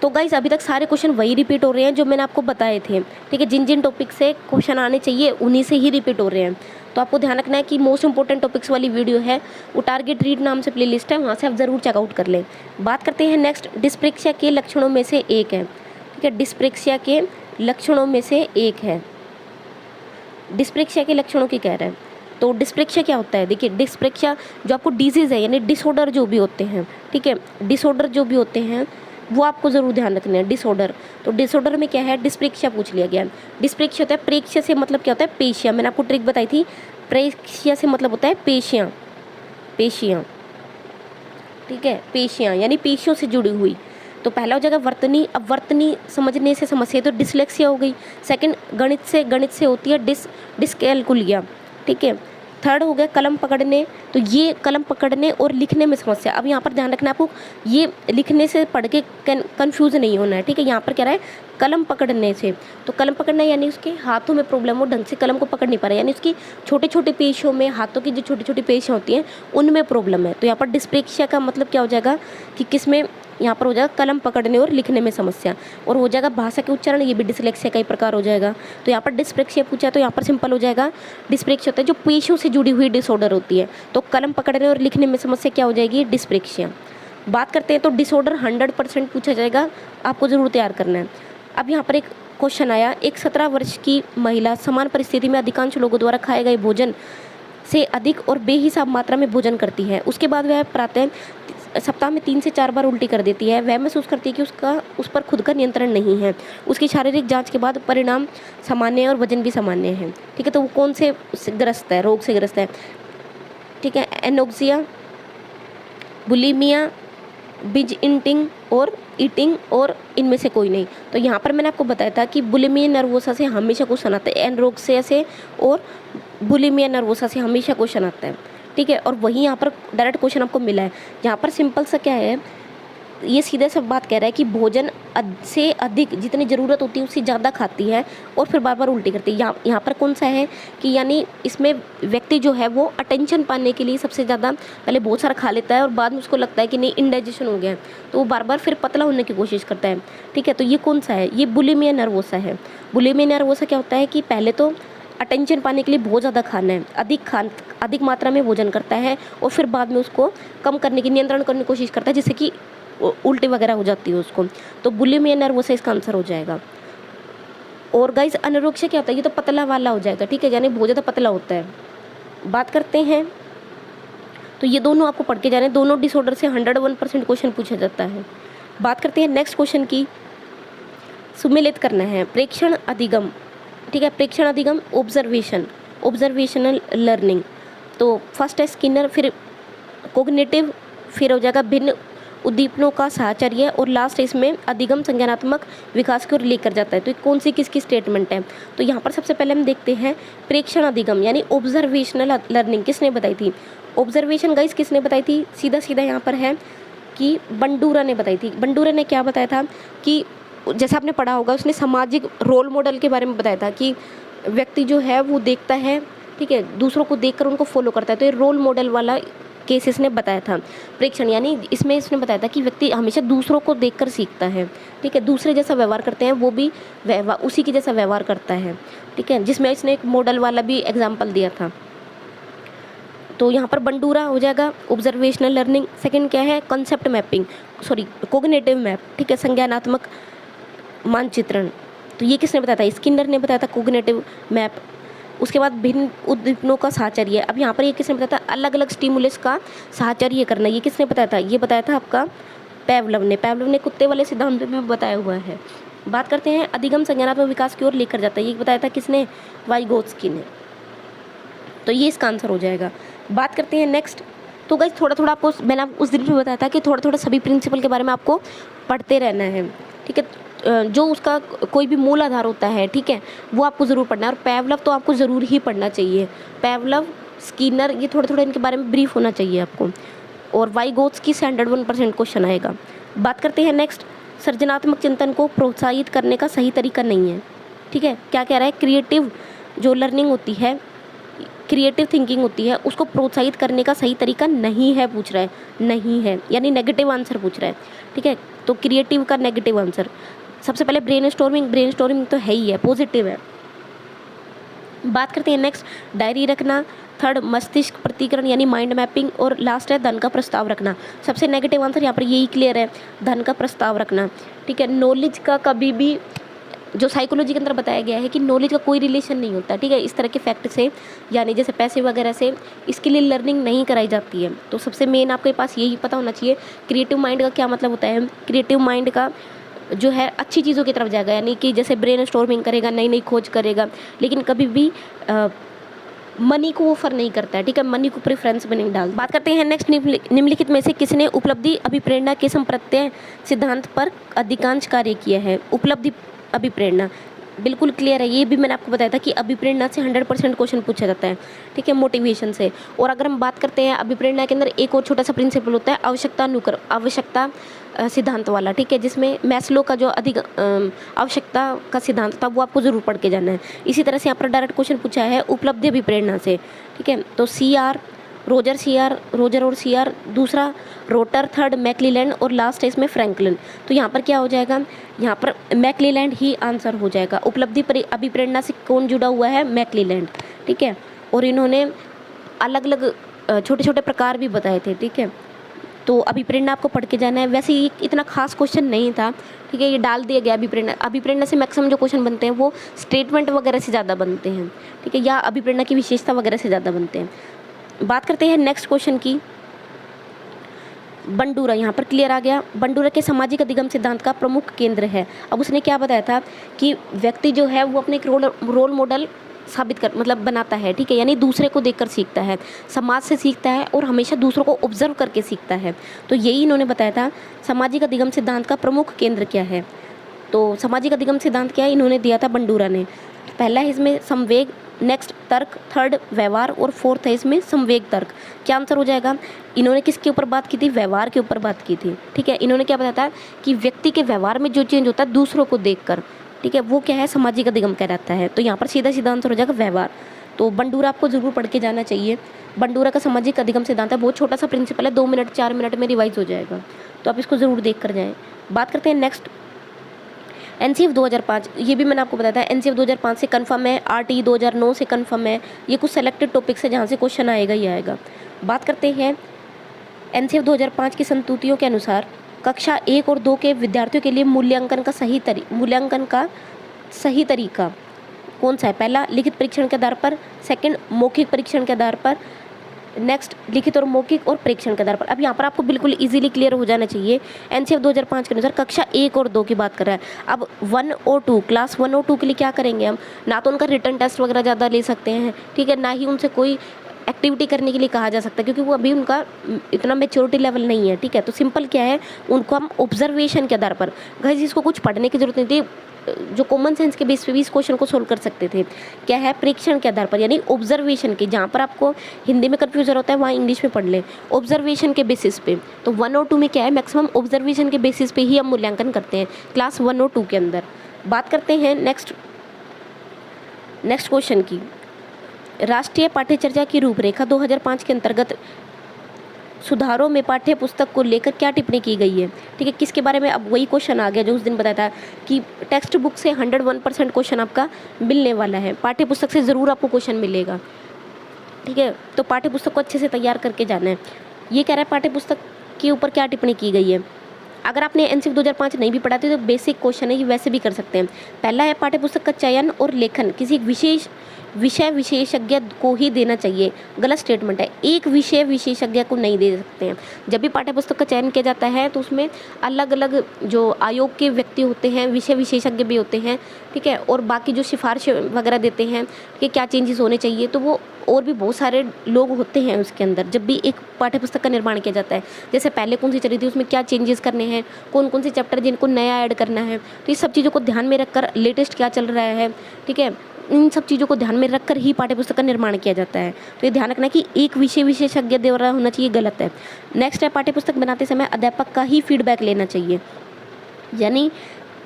तो गाइस अभी तक सारे क्वेश्चन वही रिपीट हो रहे हैं जो मैंने आपको बताए थे, ठीक है। जिन जिन टॉपिक से क्वेश्चन आने चाहिए उन्हीं से ही रिपीट हो रहे हैं। तो आपको ध्यान रखना है कि मोस्ट इंपॉर्टेंट टॉपिक्स वाली वीडियो है, वो टारगेट रीड नाम से प्लेलिस्ट है, वहाँ से आप ज़रूर चेकआउट कर लें। बात करते हैं नेक्स्ट, डिस्प्रेक्सिया के लक्षणों में से एक है, ठीक है। डिस्प्रेक्सिया के लक्षणों में से एक है, डिस्प्रेक्सिया के लक्षणों की कह रहा है। तो डिस्प्रेक्सिया क्या होता है, देखिए डिस्प्रेक्सिया जो आपको डिजीज़ है यानी डिसऑर्डर जो भी होते हैं, ठीक है, डिसऑर्डर जो भी होते हैं वो आपको ज़रूर ध्यान रखना है। डिसऑर्डर, तो डिसऑर्डर में क्या है, डिस्प्रेक्सिया पूछ लिया गया। डिस्प्रेक्सिया होता है, प्रेक्सिया से मतलब क्या होता है, पेशियाँ। मैंने आपको ट्रिक बताई थी, प्रेक्सिया से मतलब होता है पेशियाँ, ठीक है, पेशियाँ यानी पेशियों से जुड़ी हुई। तो पहला हो जाएगा वर्तनी। अब वर्तनी समझने से समस्या तो डिसलेक्सिया हो गई। सेकंड गणित से होती है डिसकैलकुलिया, ठीक है। थर्ड हो गया कलम पकड़ने, तो ये कलम पकड़ने और लिखने में समस्या। अब यहाँ पर ध्यान रखना है आपको, ये लिखने से पढ़ के कंफ्यूज नहीं होना है, ठीक है। यहाँ पर क्या रहा है, कलम पकड़ने से। तो कलम पकड़ना यानी उसके हाथों में प्रॉब्लम, वो ढंग से कलम को पकड़ नहीं पा रहा, यानी उसकी छोटे छोटे पेशियों में, हाथों की जो छोटी छोटी पेशियाँ होती हैं उनमें प्रॉब्लम है। तो यहाँ पर डिस्प्रेक्सिया का मतलब क्या हो जाएगा कि किसमें, यहाँ पर हो जाएगा कलम पकड़ने और लिखने में समस्या, और हो जाएगा भाषा के उच्चारण, ये भी डिसलेक्सिया का ही प्रकार हो जाएगा। तो यहाँ पर डिस्प्रेक्सिया पूछा है तो यहाँ पर सिंपल हो जाएगा, डिस्प्रेक्सिया होता है जो पेशियों से जुड़ी हुई डिसऑर्डर होती है, तो कलम पकड़ने और लिखने में समस्या क्या हो जाएगी, डिस्प्रेक्सिया। बात करते हैं तो डिसऑर्डर 100% पूछा जाएगा, आपको ज़रूर तैयार करना है। अब यहाँ पर एक क्वेश्चन आया, एक 17 वर्ष की महिला समान परिस्थिति में अधिकांश लोगों द्वारा खाए गए भोजन से अधिक और बेहिसाब मात्रा में भोजन करती है, उसके बाद वह प्रातः सप्ताह में 3 से 4 बार उल्टी कर देती है। वह महसूस करती है कि उस पर खुद का नियंत्रण नहीं है। उसकी शारीरिक जांच के बाद परिणाम सामान्य है और वजन भी सामान्य है। ठीक है, तो वो कौन से ग्रस्त है, रोग से ग्रस्त है? ठीक है, एनोक्सिया, बुलिमिया, बिज ईटिंग और ईटिंग, और इनमें से कोई नहीं। तो यहाँ पर मैंने आपको बताया था कि बुलिमिया नर्वोसा से हमेशा क्वेश्चन आता है, एनोरेक्सिया से और बुलिमिया नर्वोसा से हमेशा क्वेश्चन आता है। ठीक है, और वहीं यहाँ पर डायरेक्ट क्वेश्चन आपको मिला है, यहाँ पर सिंपल सा क्या है, ये सीधे सब बात कह रहा है कि भोजन से अधिक जितनी ज़रूरत होती है उससे ज़्यादा खाती है और फिर बार बार उल्टी करती है। यहाँ पर कौन सा है कि यानी इसमें व्यक्ति जो है वो अटेंशन पाने के लिए सबसे ज़्यादा पहले बहुत सारा खा लेता है और बाद में उसको लगता है कि नहीं इंडाइजेशन हो गया है, तो वो बार बार फिर पतला होने की कोशिश करता है। ठीक है, तो ये कौन सा है, ये बुलिमिया नर्वोसा है। बुलिमिया नर्वोसा क्या होता है कि पहले तो अटेंशन पाने के लिए बहुत ज़्यादा खाना है, अधिक मात्रा में भोजन करता है और फिर बाद में उसको कम करने की, नियंत्रण करने की कोशिश करता है, जिससे कि उल्टी वगैरह हो जाती है उसको। तो बुलिमिया नर्वोसा इसका आंसर हो जाएगा। और गाइस एनोरेक्सिया क्या होता है, ये तो पतला वाला हो जाएगा। ठीक है, यानी बहुत ज़्यादा पतला होता है। बात करते हैं तो ये दोनों आपको पढ़ के जाने, दोनों डिसऑर्डर से 101% क्वेश्चन पूछा जाता है। बात करते हैं नेक्स्ट क्वेश्चन की, सुमेलित करना है प्रेक्षण अधिगम। ठीक है, प्रेक्षण अधिगम, ऑब्जर्वेशनल लर्निंग। तो फर्स्ट है स्किनर, फिर कोग्निटिव, फिर हो जाएगा भिन्न उद्दीपनों का साहचर्य, और लास्ट इसमें अधिगम संज्ञानात्मक विकास की ओर लेकर जाता है। तो कौन सी किसकी स्टेटमेंट है? तो यहाँ पर सबसे पहले हम देखते हैं प्रेक्षण अधिगम यानी ऑब्जर्वेशनल लर्निंग किसने बताई थी? ऑब्जर्वेशन गाइस किसने बताई थी? सीधा सीधा यहाँ पर है कि बंडूरा ने बताई थी। बंडूरा ने क्या बताया था कि जैसा आपने पढ़ा होगा, उसने सामाजिक रोल मॉडल के बारे में बताया था कि व्यक्ति जो है वो देखता है, ठीक है, दूसरों को देखकर उनको फॉलो करता है। तो ये रोल मॉडल वाला केस इसने बताया था। प्रेक्षण यानी इसमें इसने बताया था कि व्यक्ति हमेशा दूसरों को देखकर सीखता है। ठीक है, दूसरे जैसा व्यवहार करते हैं वो भी उसी के जैसा व्यवहार करता है। ठीक है, जिसमें इसने एक मॉडल वाला भी एग्जाम्पल दिया था। तो यहाँ पर बंडूरा हो जाएगा ऑब्जर्वेशनल लर्निंग। सेकंड क्या है? Concept mapping, cognitive map. ठीक है, संज्ञानात्मक मानचित्रण। तो ये किसने बताया था? स्किनर ने बताया था कोग्निटिव मैप। उसके बाद भिन्न उद्दीपनों का साहचर्य। अब यहाँ पर ये किसने बताया था? अलग अलग स्टिमुलस का साहचर्य करना। ये किसने बताया था? ये बताया था आपका पैवलव ने कुत्ते वाले सिद्धांत में बताया हुआ है। बात करते हैं अधिगम संज्ञानात्मक विकास की ओर लेकर जाता है। ये बताया था किसने? वाइगोत्स्की ने। तो ये इसका आंसर हो जाएगा। बात करते हैं नेक्स्ट। तो गाइस थोड़ा आपको मैंने उस दिन भी बताया था कि थोड़ा सभी प्रिंसिपल के बारे में आपको पढ़ते रहना है। ठीक है, जो उसका कोई भी मूल आधार होता है, ठीक है, वो आपको ज़रूर पढ़ना है। और पैवलव तो आपको ज़रूर ही पढ़ना चाहिए। पैवलव, स्किनर, ये थोड़ा इनके बारे में ब्रीफ होना चाहिए आपको। और वाइगोत्स्की से 101% क्वेश्चन आएगा। बात करते हैं नेक्स्ट। सृजनात्मक चिंतन को प्रोत्साहित करने का सही तरीका नहीं है। ठीक है, क्या कह रहा है? क्रिएटिव जो लर्निंग होती है, क्रिएटिव थिंकिंग होती है, उसको प्रोत्साहित करने का सही तरीका नहीं है पूछ रहा है। नहीं है यानी नेगेटिव आंसर पूछ रहा है। ठीक है, तो क्रिएटिव का नेगेटिव आंसर। सबसे पहले ब्रेनस्टॉर्मिंग तो है ही है, पॉजिटिव है। बात करते हैं नेक्स्ट, डायरी रखना। थर्ड, मस्तिष्क प्रतिकरण यानी माइंड मैपिंग। और लास्ट है धन का प्रस्ताव रखना। सबसे नेगेटिव आंसर यहाँ पर यही क्लियर है, धन का प्रस्ताव रखना। ठीक है, नॉलेज का कभी भी जो साइकोलॉजी के अंदर बताया गया है कि नॉलेज का कोई रिलेशन नहीं होता। ठीक है, इस तरह के फैक्ट से यानी जैसे पैसे वगैरह से इसके लिए लर्निंग नहीं कराई जाती है। तो सबसे मेन आपके पास यही पता होना चाहिए क्रिएटिव माइंड का क्या मतलब होता है। क्रिएटिव माइंड का जो है अच्छी चीज़ों की तरफ जाएगा, यानी कि जैसे ब्रेन स्टॉर्मिंग करेगा, नई खोज करेगा, लेकिन कभी भी मनी को ऑफर नहीं करता है। ठीक है, मनी को प्रेफरेंस में नहीं डालता। बात करते हैं नेक्स्ट, निम्नलिखित में से किसने उपलब्धि अभिप्रेरणा के संप्रत्यय सिद्धांत पर अधिकांश कार्य किया है? उपलब्धि अभिप्रेरणा बिल्कुल क्लियर है। ये भी मैंने आपको बताया था कि अभिप्रेरणा से 100% क्वेश्चन पूछा जाता है। ठीक है, मोटिवेशन से। और अगर हम बात करते हैं अभिप्रेरणा के अंदर एक और छोटा सा प्रिंसिपल होता है आवश्यकता सिद्धांत वाला, ठीक है, जिसमें मैस्लो का जो अधिक आवश्यकता का सिद्धांत था वो आपको ज़रूर पढ़ के जाना है। इसी तरह से यहाँ पर डायरेक्ट क्वेश्चन पूछा है उपलब्धि अभिप्रेरणा से, ठीक है, तो रोजर और सी आर, दूसरा रोटर, थर्ड मैकक्लेलैंड और लास्ट है इसमें फ्रैंकलिन। तो यहाँ पर क्या हो जाएगा, यहाँ पर मैकक्लेलैंड ही आंसर हो जाएगा। उपलब्धि अभिप्रेरणा से कौन जुड़ा हुआ है, मैकक्लेलैंड, ठीक है, और इन्होंने अलग अलग छोटे छोटे प्रकार भी बताए थे, ठीक है, तो अभिप्रेरणा आपको पढ़ के जाना है। वैसे ये इतना खास क्वेश्चन नहीं था, ठीक है, ये डाल दिया गया अभिप्रेरणा से मैक्सिमम जो क्वेश्चन बनते हैं वो स्टेटमेंट वगैरह से ज़्यादा बनते हैं, ठीक है, या अभिप्रेरणा की विशेषता वगैरह से ज़्यादा बनते हैं। बात करते हैं नेक्स्ट क्वेश्चन की। बंडूरा, यहाँ पर क्लियर आ गया, बंडूरा के सामाजिक अधिगम सिद्धांत का प्रमुख केंद्र है। अब उसने क्या बताया था कि व्यक्ति जो है वो अपने एक रोल मॉडल साबित कर मतलब बनाता है, ठीक है, यानी दूसरे को देखकर सीखता है, समाज से सीखता है और हमेशा दूसरों को ऑब्जर्व करके सीखता है। तो यही इन्होंने बताया था सामाजिक अधिगम सिद्धांत का प्रमुख केंद्र क्या है। तो सामाजिक अधिगम सिद्धांत क्या है, इन्होंने दिया था बंडूरा ने। पहला है इसमें संवेग, नेक्स्ट तर्क, थर्ड व्यवहार और फोर्थ है इसमें संवेग तर्क। क्या आंसर हो जाएगा, इन्होंने किसके ऊपर बात की थी, व्यवहार के ऊपर बात की थी, ठीक है। इन्होंने क्या बताया था कि व्यक्ति के व्यवहार में जो चेंज होता है दूसरों को देखकर, ठीक है, वो क्या है, सामाजिक अधिगम कहलाता है। तो यहाँ पर सीधा सीधा आंसर हो जाएगा व्यवहार। तो बंडूरा आपको जरूर पढ़ के जाना चाहिए। बंडूरा का सामाजिक अधिगम सिद्धांत है, बहुत छोटा सा प्रिंसिपल है, 2 मिनट 4 मिनट में रिवाइज हो जाएगा, तो आप इसको ज़रूर देख कर जाएँ। बात करते हैं नेक्स्ट एनसीएफ 2005, ये भी मैंने आपको बताया था एनसीएफ 2005 से कन्फर्म है, आरटी 2009 से कन्फर्म है। ये कुछ सेलेक्टेड टॉपिक्स है जहाँ से क्वेश्चन आएगा ही आएगा। बात करते हैं एनसीएफ 2005 की संस्तुतियों के अनुसार कक्षा 1 और 2 के विद्यार्थियों के लिए मूल्यांकन का सही तरीका कौन सा है। पहला लिखित परीक्षण के आधार पर, सेकंड मौखिक परीक्षण के आधार पर, नेक्स्ट लिखित और मौखिक और परीक्षण के आधार पर। अब यहाँ पर आपको बिल्कुल इजीली क्लियर हो जाना चाहिए। एनसीएफ 2005 के अनुसार कक्षा 1 और 2 की बात कर रहा है। अब 1 और 2 क्लास 1 और 2 के लिए क्या करेंगे हम, ना तो उनका रिटन टेस्ट वगैरह ज़्यादा ले सकते हैं, ठीक है, ना ही उनसे कोई एक्टिविटी करने के लिए कहा जा सकता है, क्योंकि वो अभी उनका इतना मेच्योरिटी लेवल नहीं है, ठीक है। तो सिंपल क्या है, उनको हम ऑब्जर्वेशन के आधार पर, गाइस इसको कुछ पढ़ने की जरूरत नहीं थी, जो कॉमन सेंस के बेस पे भी इस क्वेश्चन को सोल्व कर सकते थे। क्या है, परीक्षण के आधार पर, यानी ऑब्जर्वेशन के, जहाँ पर आपको हिंदी में कन्फ्यूजन होता है वहाँ इंग्लिश में पढ़ लें, ऑब्जर्वेशन के बेसिस पे। तो 1 और 2 में क्या है, मैक्सिमम ऑब्जर्वेशन के बेसिस पे ही हम मूल्यांकन करते हैं क्लास 1 और 2 के अंदर। बात करते हैं नेक्स्ट क्वेश्चन की। राष्ट्रीय पाठ्यचर्या की रूपरेखा 2005 के अंतर्गत सुधारों में पाठ्य पुस्तक को लेकर क्या टिप्पणी की गई है, ठीक है, किसके बारे में। अब वही क्वेश्चन आ गया जो उस दिन बताया था कि टेक्स्ट बुक से 101% क्वेश्चन आपका मिलने वाला है, पाठ्य पुस्तक से ज़रूर आपको क्वेश्चन मिलेगा, ठीक है। तो पाठ्य पुस्तक को अच्छे से तैयार करके जाना है। ये कह रहा है पाठ्य पुस्तक के ऊपर क्या टिप्पणी की गई है। अगर आपने एनसीएफ 2005 नहीं भी पढ़ा तो बेसिक क्वेश्चन है, ये वैसे भी कर सकते हैं। पहला है पाठ्य पुस्तक का चयन और लेखन किसी विशेष विषय विशेषज्ञ को ही देना चाहिए, गलत स्टेटमेंट है। एक विषय विशेषज्ञ को नहीं दे सकते हैं। जब भी पाठ्य पुस्तक का चयन किया जाता है तो उसमें अलग अलग जो आयोग के व्यक्ति होते हैं, विषय विशेषज्ञ भी होते हैं, ठीक है, और बाकी जो सिफारिश वगैरह देते हैं कि क्या चेंजेस होने चाहिए, तो वो और भी बहुत सारे लोग होते हैं उसके अंदर। जब भी एक पाठ्य पुस्तक का निर्माण किया जाता है, जैसे पहले कौन सी चली थी, उसमें क्या चेंजेस करने हैं, कौन कौन से चैप्टर जिनको नया ऐड करना है, तो ये सब चीज़ों को ध्यान में रखकर लेटेस्ट क्या चल रहा है, ठीक है, इन सब चीज़ों को ध्यान में रखकर ही पाठ्य पुस्तक का निर्माण किया जाता है। तो ये ध्यान रखना कि एक विषय विशेषज्ञ द्वारा होना चाहिए, गलत है। नेक्स्ट है पाठ्य पुस्तक बनाते समय अध्यापक का ही फीडबैक लेना चाहिए, यानी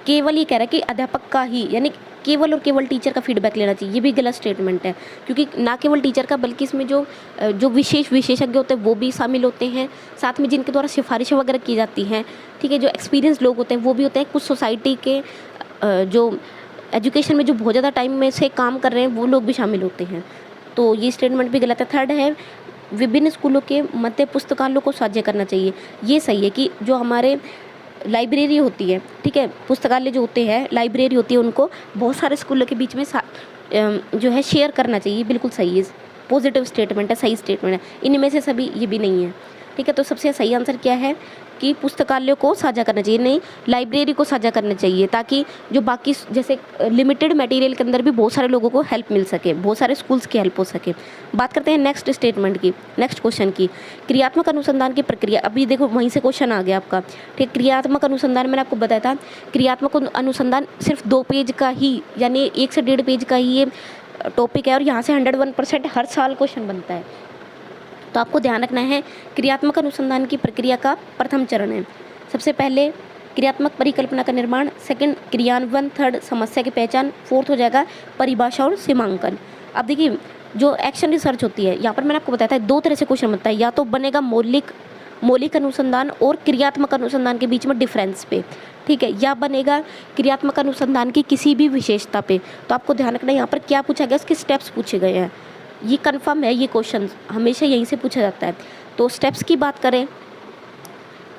केवल ये कह रहा है कि अध्यापक का ही, यानी केवल और केवल टीचर का फीडबैक लेना चाहिए, ये भी गलत स्टेटमेंट है, क्योंकि ना केवल टीचर का बल्कि इसमें जो विशेषज्ञ होते हैं वो भी शामिल होते हैं, साथ में जिनके द्वारा सिफारिशें वगैरह की जाती हैं, ठीक है, जो एक्सपीरियंस लोग होते हैं वो भी होते हैं, कुछ सोसाइटी के जो एजुकेशन में जो बहुत ज़्यादा टाइम में से काम कर रहे हैं वो लोग भी शामिल होते हैं। तो ये स्टेटमेंट भी गलत है। थर्ड है विभिन्न स्कूलों के मध्य पुस्तकालयों को साझा करना चाहिए, ये सही है कि जो हमारे लाइब्रेरी होती है, ठीक है, पुस्तकालय जो होते हैं, लाइब्रेरी होती है, उनको बहुत सारे स्कूलों के बीच में जो है शेयर करना चाहिए, बिल्कुल सही है, पॉजिटिव स्टेटमेंट है, सही स्टेटमेंट है। इनमें से सभी ये भी नहीं है, ठीक है। तो सबसे सही आंसर क्या है कि पुस्तकालयों को साझा करना चाहिए, नहीं लाइब्रेरी को साझा करना चाहिए, ताकि जो बाकी जैसे लिमिटेड मटेरियल के अंदर भी बहुत सारे लोगों को हेल्प मिल सके, बहुत सारे स्कूल्स की हेल्प हो सके। बात करते हैं नेक्स्ट स्टेटमेंट की, नेक्स्ट क्वेश्चन की। क्रियात्मक अनुसंधान की प्रक्रिया, अभी देखो वहीं से क्वेश्चन आ गया आपका, ठीक। क्रियात्मक अनुसंधान मैंने आपको बताया था, क्रियात्मक अनुसंधान सिर्फ 2 पेज का ही, यानी 1 से 1.5 पेज का ही ये टॉपिक है, और यहाँ से 101% हर साल क्वेश्चन बनता है। तो आपको ध्यान रखना है क्रियात्मक अनुसंधान की प्रक्रिया का प्रथम चरण है सबसे पहले क्रियात्मक परिकल्पना का निर्माण, सेकंड क्रियान्वयन, थर्ड समस्या की पहचान, फोर्थ हो जाएगा परिभाषा और सीमांकन। अब देखिए जो एक्शन रिसर्च होती है, यहाँ पर मैंने आपको बताया था 2 तरह से क्वेश्चन बनता है, या तो बनेगा मौलिक अनुसंधान और क्रियात्मक अनुसंधान के बीच में डिफरेंस पे, ठीक है, या बनेगा क्रियात्मक अनुसंधान की किसी भी विशेषता पे। तो आपको ध्यान रखना यहाँ पर क्या पूछा गया, उसके स्टेप्स पूछे गए हैं, ये कन्फर्म है, ये क्वेश्चन हमेशा यहीं से पूछा जाता है। तो स्टेप्स की बात करें,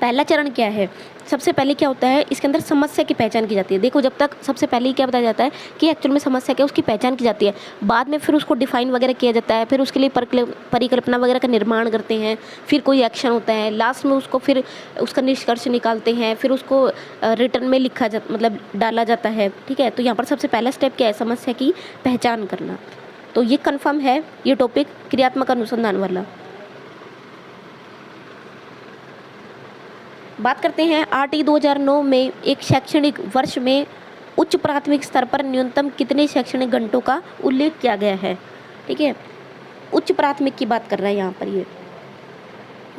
पहला चरण क्या है, सबसे पहले क्या होता है, इसके अंदर समस्या की पहचान की जाती है। देखो जब तक सबसे पहले ही क्या बताया जाता है कि एक्चुअल में समस्या क्या है, उसकी पहचान की जाती है, बाद में फिर उसको डिफाइन वगैरह किया जाता है, फिर उसके लिए परिकल्पना वगैरह का निर्माण करते हैं, फिर कोई एक्शन होता है, लास्ट में उसको फिर उसका निष्कर्ष निकालते हैं, फिर उसको रिटर्न में मतलब डाला जाता है, ठीक है। तो यहाँ पर सबसे पहला स्टेप क्या है, समस्या की पहचान करना। तो ये कन्फर्म है ये टॉपिक क्रियात्मक अनुसंधान वाला। बात करते हैं आरटी 2009 में एक शैक्षणिक वर्ष में उच्च प्राथमिक स्तर पर न्यूनतम कितने शैक्षणिक घंटों का उल्लेख किया गया है, ठीक है। उच्च प्राथमिक की बात कर रहा है यहाँ पर, ये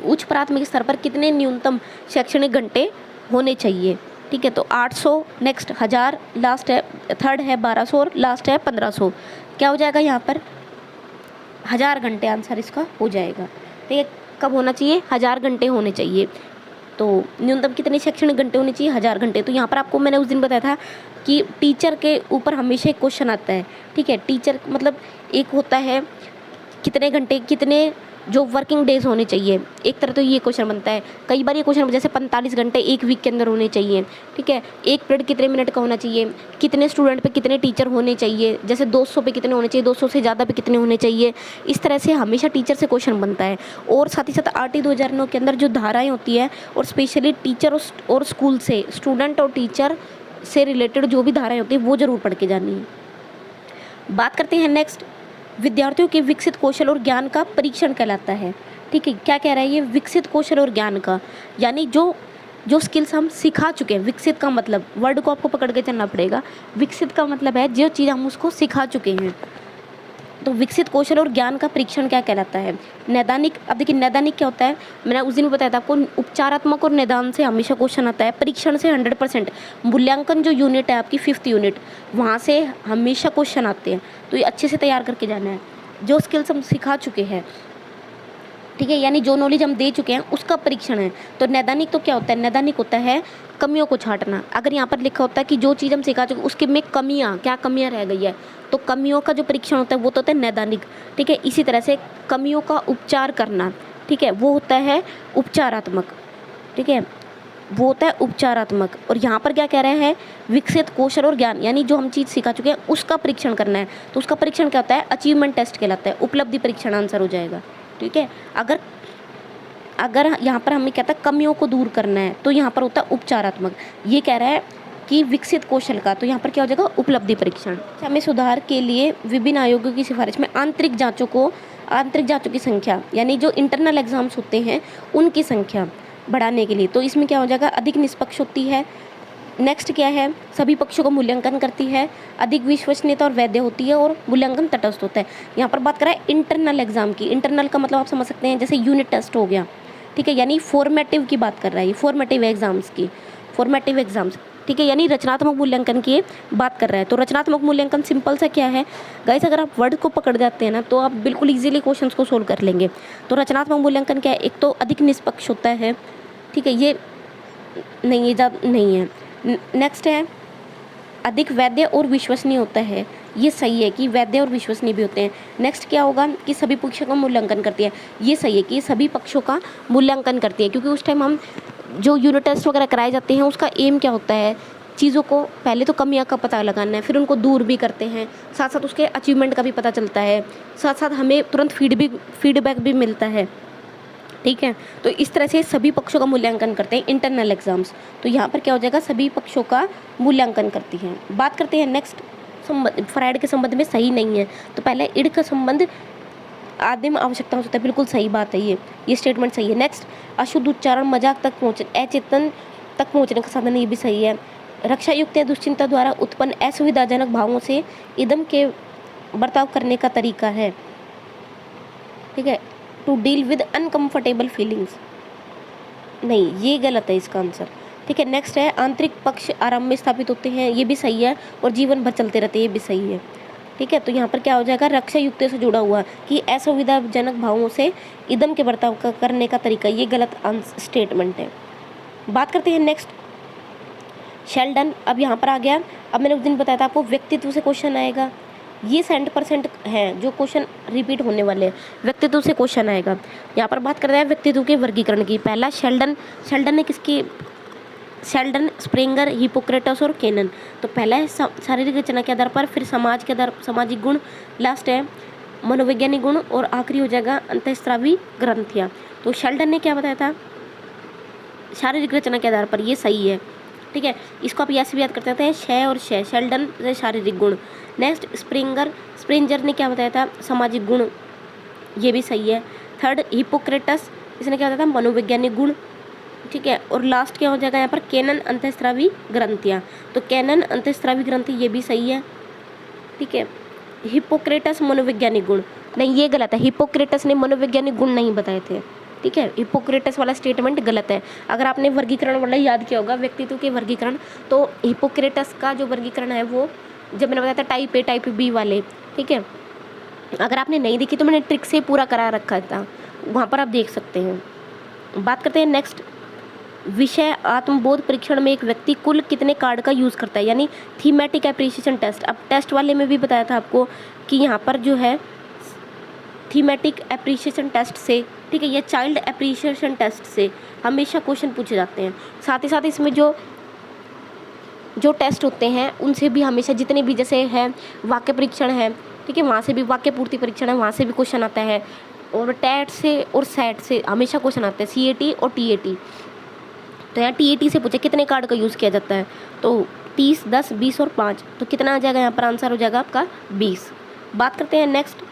उच्च प्राथमिक स्तर पर कितने न्यूनतम शैक्षणिक घंटे होने चाहिए, ठीक है। तो 800, नेक्स्ट 1000, लास्ट है, थर्ड है 1200 और लास्ट है 1500। क्या हो जाएगा यहाँ पर, 1000 घंटे आंसर इसका हो जाएगा, ठीक है। कब होना चाहिए, 1000 घंटे होने चाहिए। तो न्यूनतम कितने शैक्षणिक घंटे होने चाहिए, 1000 घंटे। तो यहाँ पर आपको मैंने उस दिन बताया था कि टीचर के ऊपर हमेशा एक क्वेश्चन आता है, ठीक है। टीचर मतलब एक होता है कितने घंटे, कितने जो वर्किंग डेज होने चाहिए, एक तरह तो ये क्वेश्चन बनता है। कई बार ये क्वेश्चन जैसे 45 घंटे एक वीक के अंदर होने चाहिए, ठीक है। एक पीरियड कितने मिनट का होना चाहिए, कितने स्टूडेंट पे कितने टीचर होने चाहिए, जैसे 200 पे कितने होने चाहिए, 200 से ज़्यादा पे कितने होने चाहिए, इस तरह से हमेशा टीचर से क्वेश्चन बनता है। और साथ ही साथ आरटी 2009 के अंदर जो धाराएँ होती है, और स्पेशली टीचर और स्कूल से, स्टूडेंट और टीचर से रिलेटेड जो भी धाराएँ होती है वो ज़रूर पढ़ के जानी है। बात करते हैं नेक्स्ट, विद्यार्थियों के विकसित कौशल और ज्ञान का परीक्षण कहलाता है, ठीक है। क्या कह रहा है ये, विकसित कौशल और ज्ञान का, यानी जो स्किल्स हम सिखा चुके हैं। विकसित का मतलब, वर्ड को आपको पकड़ के चलना पड़ेगा, विकसित का मतलब है जो चीज़ हम उसको सिखा चुके हैं। तो विकसित कौशल और ज्ञान का परीक्षण क्या कहलाता है, नैदानिक। अब देखिए नैदानिक क्या होता है, मैंने उस दिन बताया था आपको, उपचारात्मक और निदान से हमेशा क्वेश्चन आता है, परीक्षण से 100%, मूल्यांकन जो यूनिट है आपकी 5th यूनिट, वहाँ से हमेशा क्वेश्चन आते हैं। तो ये अच्छे से तैयार करके जाना है, जो स्किल्स हम सिखा चुके हैं, ठीक है, यानी जो नॉलेज हम दे चुके हैं उसका परीक्षण है। तो नैदानिक तो क्या होता है, नैदानिक होता है कमियों को छांटना। अगर यहाँ पर लिखा होता है कि जो चीज़ हम सिखा चुके उसके में कमियाँ, क्या कमियाँ रह गई है, तो कमियों का जो परीक्षण होता है वो तो होता है नैदानिक, ठीक है। इसी तरह से कमियों का उपचार करना, ठीक है, वो होता है उपचारात्मक, ठीक है, वो होता है उपचारात्मक। और यहाँ पर क्या कह रहे हैं, विकसित कौशल और ज्ञान, यानी जो हम चीज़ सिखा चुके हैं उसका परीक्षण करना है। तो उसका परीक्षण क्या होता है, अचीवमेंट टेस्ट कहलाता है, उपलब्धि परीक्षण आंसर हो जाएगा, ठीक है। अगर यहाँ पर हमें कहता है कमियों को दूर करना है, तो यहाँ पर होता है उपचारात्मक। ये कह रहा है कि विकसित कौशल का, तो यहाँ पर क्या हो जाएगा, उपलब्धि परीक्षण। हमें सुधार के लिए विभिन्न आयोगों की सिफारिश में आंतरिक जांचों की संख्या, यानी जो इंटरनल एग्जाम्स होते हैं उनकी संख्या बढ़ाने के लिए, तो इसमें क्या हो जाएगा, अधिक निष्पक्ष होती है। नेक्स्ट क्या है, सभी पक्षों का मूल्यांकन करती है, अधिक विश्वसनीयता और वैध होती है, और मूल्यांकन तटस्थ होता है। यहाँ पर बात करें इंटरनल एग्जाम की, इंटरनल का मतलब आप समझ सकते हैं जैसे यूनिट टेस्ट हो गया, ठीक है, यानी फॉर्मेटिव की बात कर रहा है, ये फॉर्मेटिव एग्जाम्स की, फॉर्मेटिव एग्जाम्स, ठीक है, यानी रचनात्मक मूल्यांकन की बात कर रहा है। तो रचनात्मक मूल्यांकन सिंपल सा क्या है गाइस, अगर आप वर्ड को पकड़ जाते हैं ना तो आप बिल्कुल इजीली क्वेश्चंस को सोल्व कर लेंगे। तो रचनात्मक मूल्यांकन क्या है, एक तो अधिक निष्पक्ष होता है, ठीक है, ये नहीं, ये ज़्यादा नहीं है। नेक्स्ट है अधिक वैध और विश्वसनीय होता है, ये सही है कि वैध और विश्वसनीय भी होते हैं। नेक्स्ट क्या होगा कि सभी पक्षों का मूल्यांकन करती है, ये सही है कि सभी पक्षों का मूल्यांकन करती है, क्योंकि उस टाइम हम जो यूनिट टेस्ट वगैरह कराए जाते हैं उसका एम क्या होता है, चीज़ों को पहले तो कमियां का पता लगाना है, फिर उनको दूर भी करते हैं, साथ साथ उसके अचीवमेंट का भी पता चलता है, साथ साथ हमें तुरंत फीडबैक भी मिलता है, ठीक है। तो इस तरह से सभी पक्षों का मूल्यांकन करते हैं इंटरनल एग्जाम्स। तो यहाँ पर क्या हो जाएगा, सभी पक्षों का मूल्यांकन करती हैं। बात करते हैं नेक्स्ट, फ्राइड के संबंध में सही नहीं है, तो पहले इड का संबंध आदिम आवश्यकता हो सकता है, बिल्कुल सही बात है, ये स्टेटमेंट सही है। नेक्स्ट, अशुद्ध उच्चारण मजाक तक अचेतन तक पहुँचने का साधन, ये भी सही है। रक्षा युक्त या दुश्चिंता द्वारा उत्पन्न असुविधाजनक भावों से इदम के बर्ताव करने का तरीका है, ठीक है, to deal with uncomfortable feelings, नहीं ये गलत है इसका आंसर। ठीक है। नेक्स्ट है आंतरिक पक्ष आराम में स्थापित होते हैं, ये भी सही है, और जीवन भर चलते रहते हैं, ये भी सही है। ठीक है, तो यहाँ पर क्या हो जाएगा, रक्षा युक्ति से जुड़ा हुआ कि असुविधाजनक भावों से इदम के बर्ताव करने का तरीका, ये गलत स्टेटमेंट है। बात करते हैं नेक्स्ट, शेल्डन। अब यहाँ पर आ गया, अब मैंने उस दिन बताया था आपको व्यक्तित्व से क्वेश्चन आएगा, ये 100% है जो क्वेश्चन रिपीट होने वाले हैं, व्यक्तित्व से क्वेश्चन आएगा। यहाँ पर बात करते हैं व्यक्तित्व के वर्गीकरण की। पहला शेल्डन ने किसकी, शेल्डन, स्प्रेंगर, हिपोक्रेटस और केनन। तो पहला है शारीरिक रचना के आधार पर, फिर समाज के आधार, सामाजिक गुण, लास्ट है मनोवैज्ञानिक गुण, और आखिरी हो जाएगा अंतःस्रावी ग्रंथियाँ। तो शेल्डन ने क्या बताया था, शारीरिक रचना के आधार पर, ये सही है। ठीक है, इसको आप ऐसे भी याद कर सकते हैं, शय और शय, शेल्डन से शारीरिक गुण। नेक्स्ट स्प्रेंजर ने क्या बताया था, सामाजिक गुण, ये भी सही है। थर्ड हिपोक्रेटस, इसने क्या बताया था, मनोवैज्ञानिक गुण। ठीक है, और लास्ट क्या हो जाएगा यहाँ पर, केनन, अंतःस्रावी ग्रंथियाँ। तो केनन, अंतःस्रावी ग्रंथि, ये भी सही है। ठीक है, हिपोक्रेटस मनोवैज्ञानिक गुण, नहीं ये गलत है, हिपोक्रेटस ने मनोवैज्ञानिक गुण नहीं बताए थे। ठीक है, हिपोक्रेटस वाला स्टेटमेंट गलत है। अगर आपने वर्गीकरण वाला याद किया होगा, व्यक्तित्व के वर्गीकरण, तो हिपोक्रेटस का जो वर्गीकरण है वो जब मैंने बताया था टाइप ए टाइप बी वाले। ठीक है, अगर आपने नहीं देखी तो मैंने ट्रिक से पूरा करा रखा था, वहाँ पर आप देख सकते हैं। बात करते हैं नेक्स्ट, विषय आत्मबोध परीक्षण में एक व्यक्ति कुल कितने कार्ड का यूज़ करता है, यानी थीमेटिक एप्रिसिएशन टेस्ट। अब टेस्ट वाले में भी बताया था आपको कि यहाँ पर जो है थीमेटिक एप्रिसिएशन टेस्ट से, ठीक है, या चाइल्ड एप्रिसिएशन टेस्ट से हमेशा क्वेश्चन पूछे जाते हैं। साथ ही साथ इसमें जो टेस्ट होते हैं उनसे भी हमेशा, जितने भी जैसे है वाक्य परीक्षण है, ठीक है, वहाँ से भी वाक्य पूर्ति परीक्षण है, वहाँ से भी क्वेश्चन आता है, और टैट से और सेट से हमेशा क्वेश्चन आते हैं, CAT और TAT। तो यहाँ TAT से पूछे कितने कार्ड का यूज़ किया जाता है, तो 30, 10, 20 और 5, तो कितना आ जाएगा यहाँ पर, आंसर हो जाएगा आपका 20। बात करते हैं नेक्स्ट,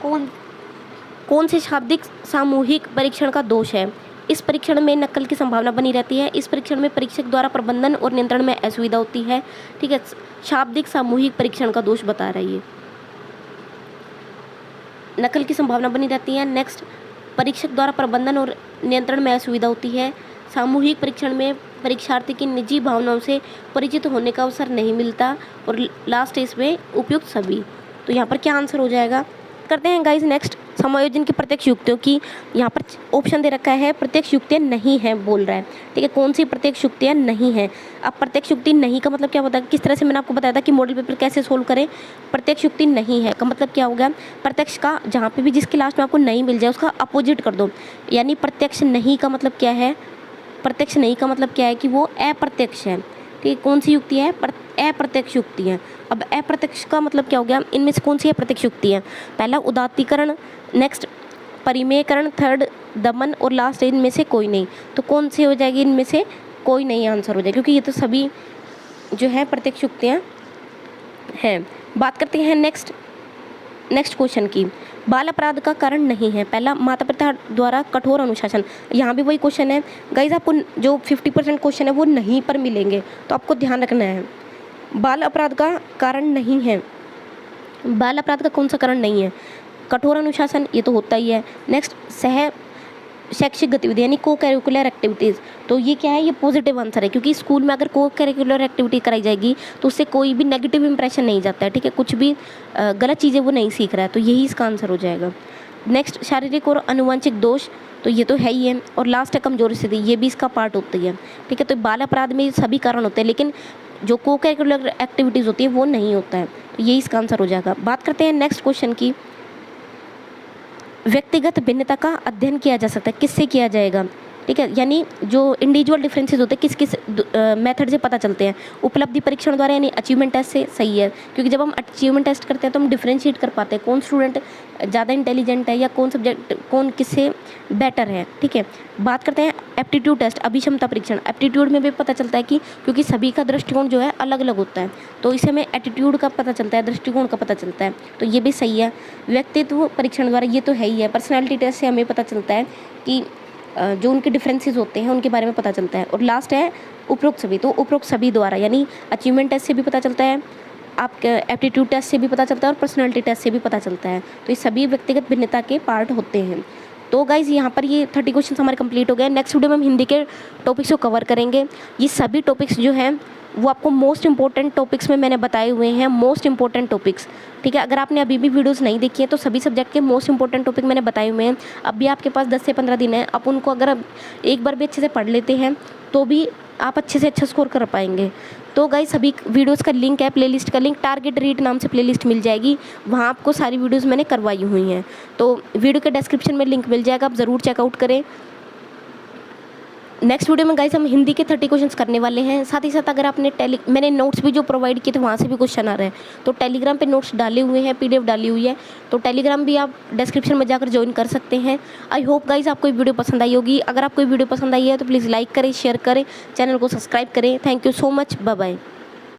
कौन से शाब्दिक सामूहिक परीक्षण का दोष है। इस परीक्षण में नकल की संभावना बनी रहती है। इस परीक्षण में परीक्षक द्वारा प्रबंधन और नियंत्रण में असुविधा होती है। ठीक है, शाब्दिक सामूहिक परीक्षण का दोष बता रही है, नकल की संभावना बनी रहती है। नेक्स्ट, परीक्षक द्वारा प्रबंधन और नियंत्रण में असुविधा होती है। सामूहिक परीक्षण में परीक्षार्थी की निजी भावनाओं से परिचित होने का अवसर नहीं मिलता। और लास्ट इसमें उपयुक्त सभी। तो यहाँ पर क्या आंसर हो जाएगा, करते हैं गाइज नेक्स्ट, समायोजन की प्रत्यक्ष युक्तियों की। यहाँ पर ऑप्शन दे रखा है प्रत्यक्ष युक्तियाँ नहीं हैं बोल रहा है। ठीक है, कौन सी प्रत्यक्ष युक्तियाँ नहीं हैं। अब प्रत्यक्ष युक्ति नहीं का मतलब क्या होता है, किस तरह से मैंने आपको बताया था कि मॉडल पेपर कैसे सोल्व करें। प्रत्यक्ष युक्ति नहीं है का मतलब क्या हो गया, प्रत्यक्ष का जहाँ पे भी जिसके लास्ट में आपको नहीं मिल जाए उसका अपोजिट कर दो। यानी प्रत्यक्ष नहीं का मतलब क्या है, प्रत्यक्ष नहीं का मतलब क्या है कि वो अप्रत्यक्ष है। ठीक है, कौन सी युक्ति है, अप्रत्यक्ष युक्ति है। अब अप्रत्यक्ष का मतलब क्या हो गया, इनमें से कौन सी अप्रत्यक्ष युक्ति है, पहला उदात्तीकरण, नेक्स्ट परिमेयकरण, थर्ड दमन, और लास्ट इनमें से कोई नहीं। तो कौन सी हो जाएगी, इनमें से कोई नहीं आंसर हो जाएगा, क्योंकि ये तो सभी जो है प्रत्यक्ष युक्तियाँ हैं। बात करते हैं नेक्स्ट क्वेश्चन की, बाल अपराध का कारण नहीं है। पहला माता पिता द्वारा कठोर अनुशासन, यहाँ भी वही क्वेश्चन है गाइज, आपको जो 50% क्वेश्चन है वो नहीं पर मिलेंगे, तो आपको ध्यान रखना है। बाल अपराध का कारण नहीं है, बाल अपराध का कौन सा कारण नहीं है, कठोर अनुशासन, ये तो होता ही है। नेक्स्ट, सह शैक्षिक गतिविधि यानी को करिकुलर एक्टिविटीज़, तो ये क्या है, ये पॉजिटिव आंसर है, क्योंकि स्कूल में अगर को करिकुलर एक्टिविटी कराई जाएगी तो उससे कोई भी नेगेटिव इंप्रेशन नहीं जाता है। ठीक है, कुछ भी गलत चीज़ें वो नहीं सीख रहा है, तो यही इसका आंसर हो जाएगा। नेक्स्ट, शारीरिक और आनुवंशिक दोष, तो ये तो है ही है। और लास्ट है कमजोर स्थिति, ये भी इसका पार्ट होती है। ठीक है, तो बाल अपराध में सभी कारण होते हैं, लेकिन जो को करिकुलर एक्टिविटीज़ होती है वो नहीं होता है, तो यही इसका आंसर हो जाएगा। बात करते हैं नेक्स्ट क्वेश्चन की, व्यक्तिगत भिन्नता का अध्ययन किया जा सकता है, किससे किया जाएगा। ठीक है, यानी जो इंडिविजुअल डिफरेंसेस होते हैं किस किस मेथड से पता चलते हैं, उपलब्धि परीक्षण द्वारा यानी अचीवमेंट टेस्ट से, सही है, क्योंकि जब हम अचीवमेंट टेस्ट करते हैं तो हम डिफरेंशिएट कर पाते हैं कौन स्टूडेंट ज़्यादा इंटेलिजेंट है या कौन सब्जेक्ट कौन किससे बेटर है। ठीक है, बात करते हैं एप्टीट्यूड टेस्ट, अभिक्षमता परीक्षण, एप्टीट्यूड में भी पता चलता है कि क्योंकि सभी का दृष्टिकोण जो है अलग अलग होता है, तो इसे हमें एटीट्यूड का पता चलता है, दृष्टिकोण का पता चलता है, तो ये भी सही है। व्यक्तित्व परीक्षण द्वारा, ये तो है ही है, पर्सनैलिटी टेस्ट से हमें पता चलता है कि जो उनके डिफरेंसेस होते हैं उनके बारे में पता चलता है। और लास्ट है उपरोक्त सभी, तो उपरोक्त सभी द्वारा यानी अचीवमेंट टेस्ट से भी पता चलता है, आपके एप्टीट्यूड टेस्ट से भी पता चलता है और पर्सनैलिटी टेस्ट से भी पता चलता है, तो ये सभी व्यक्तिगत भिन्नता के पार्ट होते हैं। तो गाइज़ यहाँ पर ये 30 क्वेश्चन हमारे कंप्लीट हो गए। नेक्स्ट वीडियो में हम हिंदी के टॉपिक्स को कवर करेंगे। ये सभी टॉपिक्स जो हैं वो आपको मोस्ट इंपॉर्टेंट टॉपिक्स में मैंने बताए हुए हैं, मोस्ट इंपॉर्टेंट टॉपिक्स, ठीक है। अगर आपने अभी भी वीडियोस नहीं देखी है तो सभी सब्जेक्ट के मोस्ट इंपॉर्टेंट टॉपिक मैंने बताए हुए हैं। अब भी आपके पास 10 से 15 दिन है, आप उनको अगर एक बार भी अच्छे से पढ़ लेते हैं तो भी आप अच्छे से अच्छा स्कोर कर पाएंगे। तो गाइस सभी वीडियोस का लिंक है, प्लेलिस्ट का लिंक टारगेट रीड नाम से प्लेलिस्ट मिल जाएगी, वहाँ आपको सारी वीडियोस मैंने करवाई हुई हैं। तो वीडियो के डिस्क्रिप्शन में लिंक मिल जाएगा, आप ज़रूर चेकआउट करें। नेक्स्ट वीडियो में गाइस हम हिंदी के 30 क्वेश्चंस करने वाले हैं। साथ ही साथ अगर आपने मैंने नोट्स भी जो प्रोवाइड किए थे वहाँ से भी क्वेश्चन आ रहे हैं, तो टेलीग्राम पे नोट्स डाले हुए हैं, PDF डाली हुई है, तो टेलीग्राम भी आप डिस्क्रिप्शन में जाकर ज्वाइन कर सकते हैं। आई होप गाइस आपको ये वीडियो पसंद आई होगी। अगर आपको ये वीडियो पसंद आई है तो प्लीज़ लाइक करें, शेयर करें, चैनल को सब्सक्राइब करें। Thank you so much, bye bye.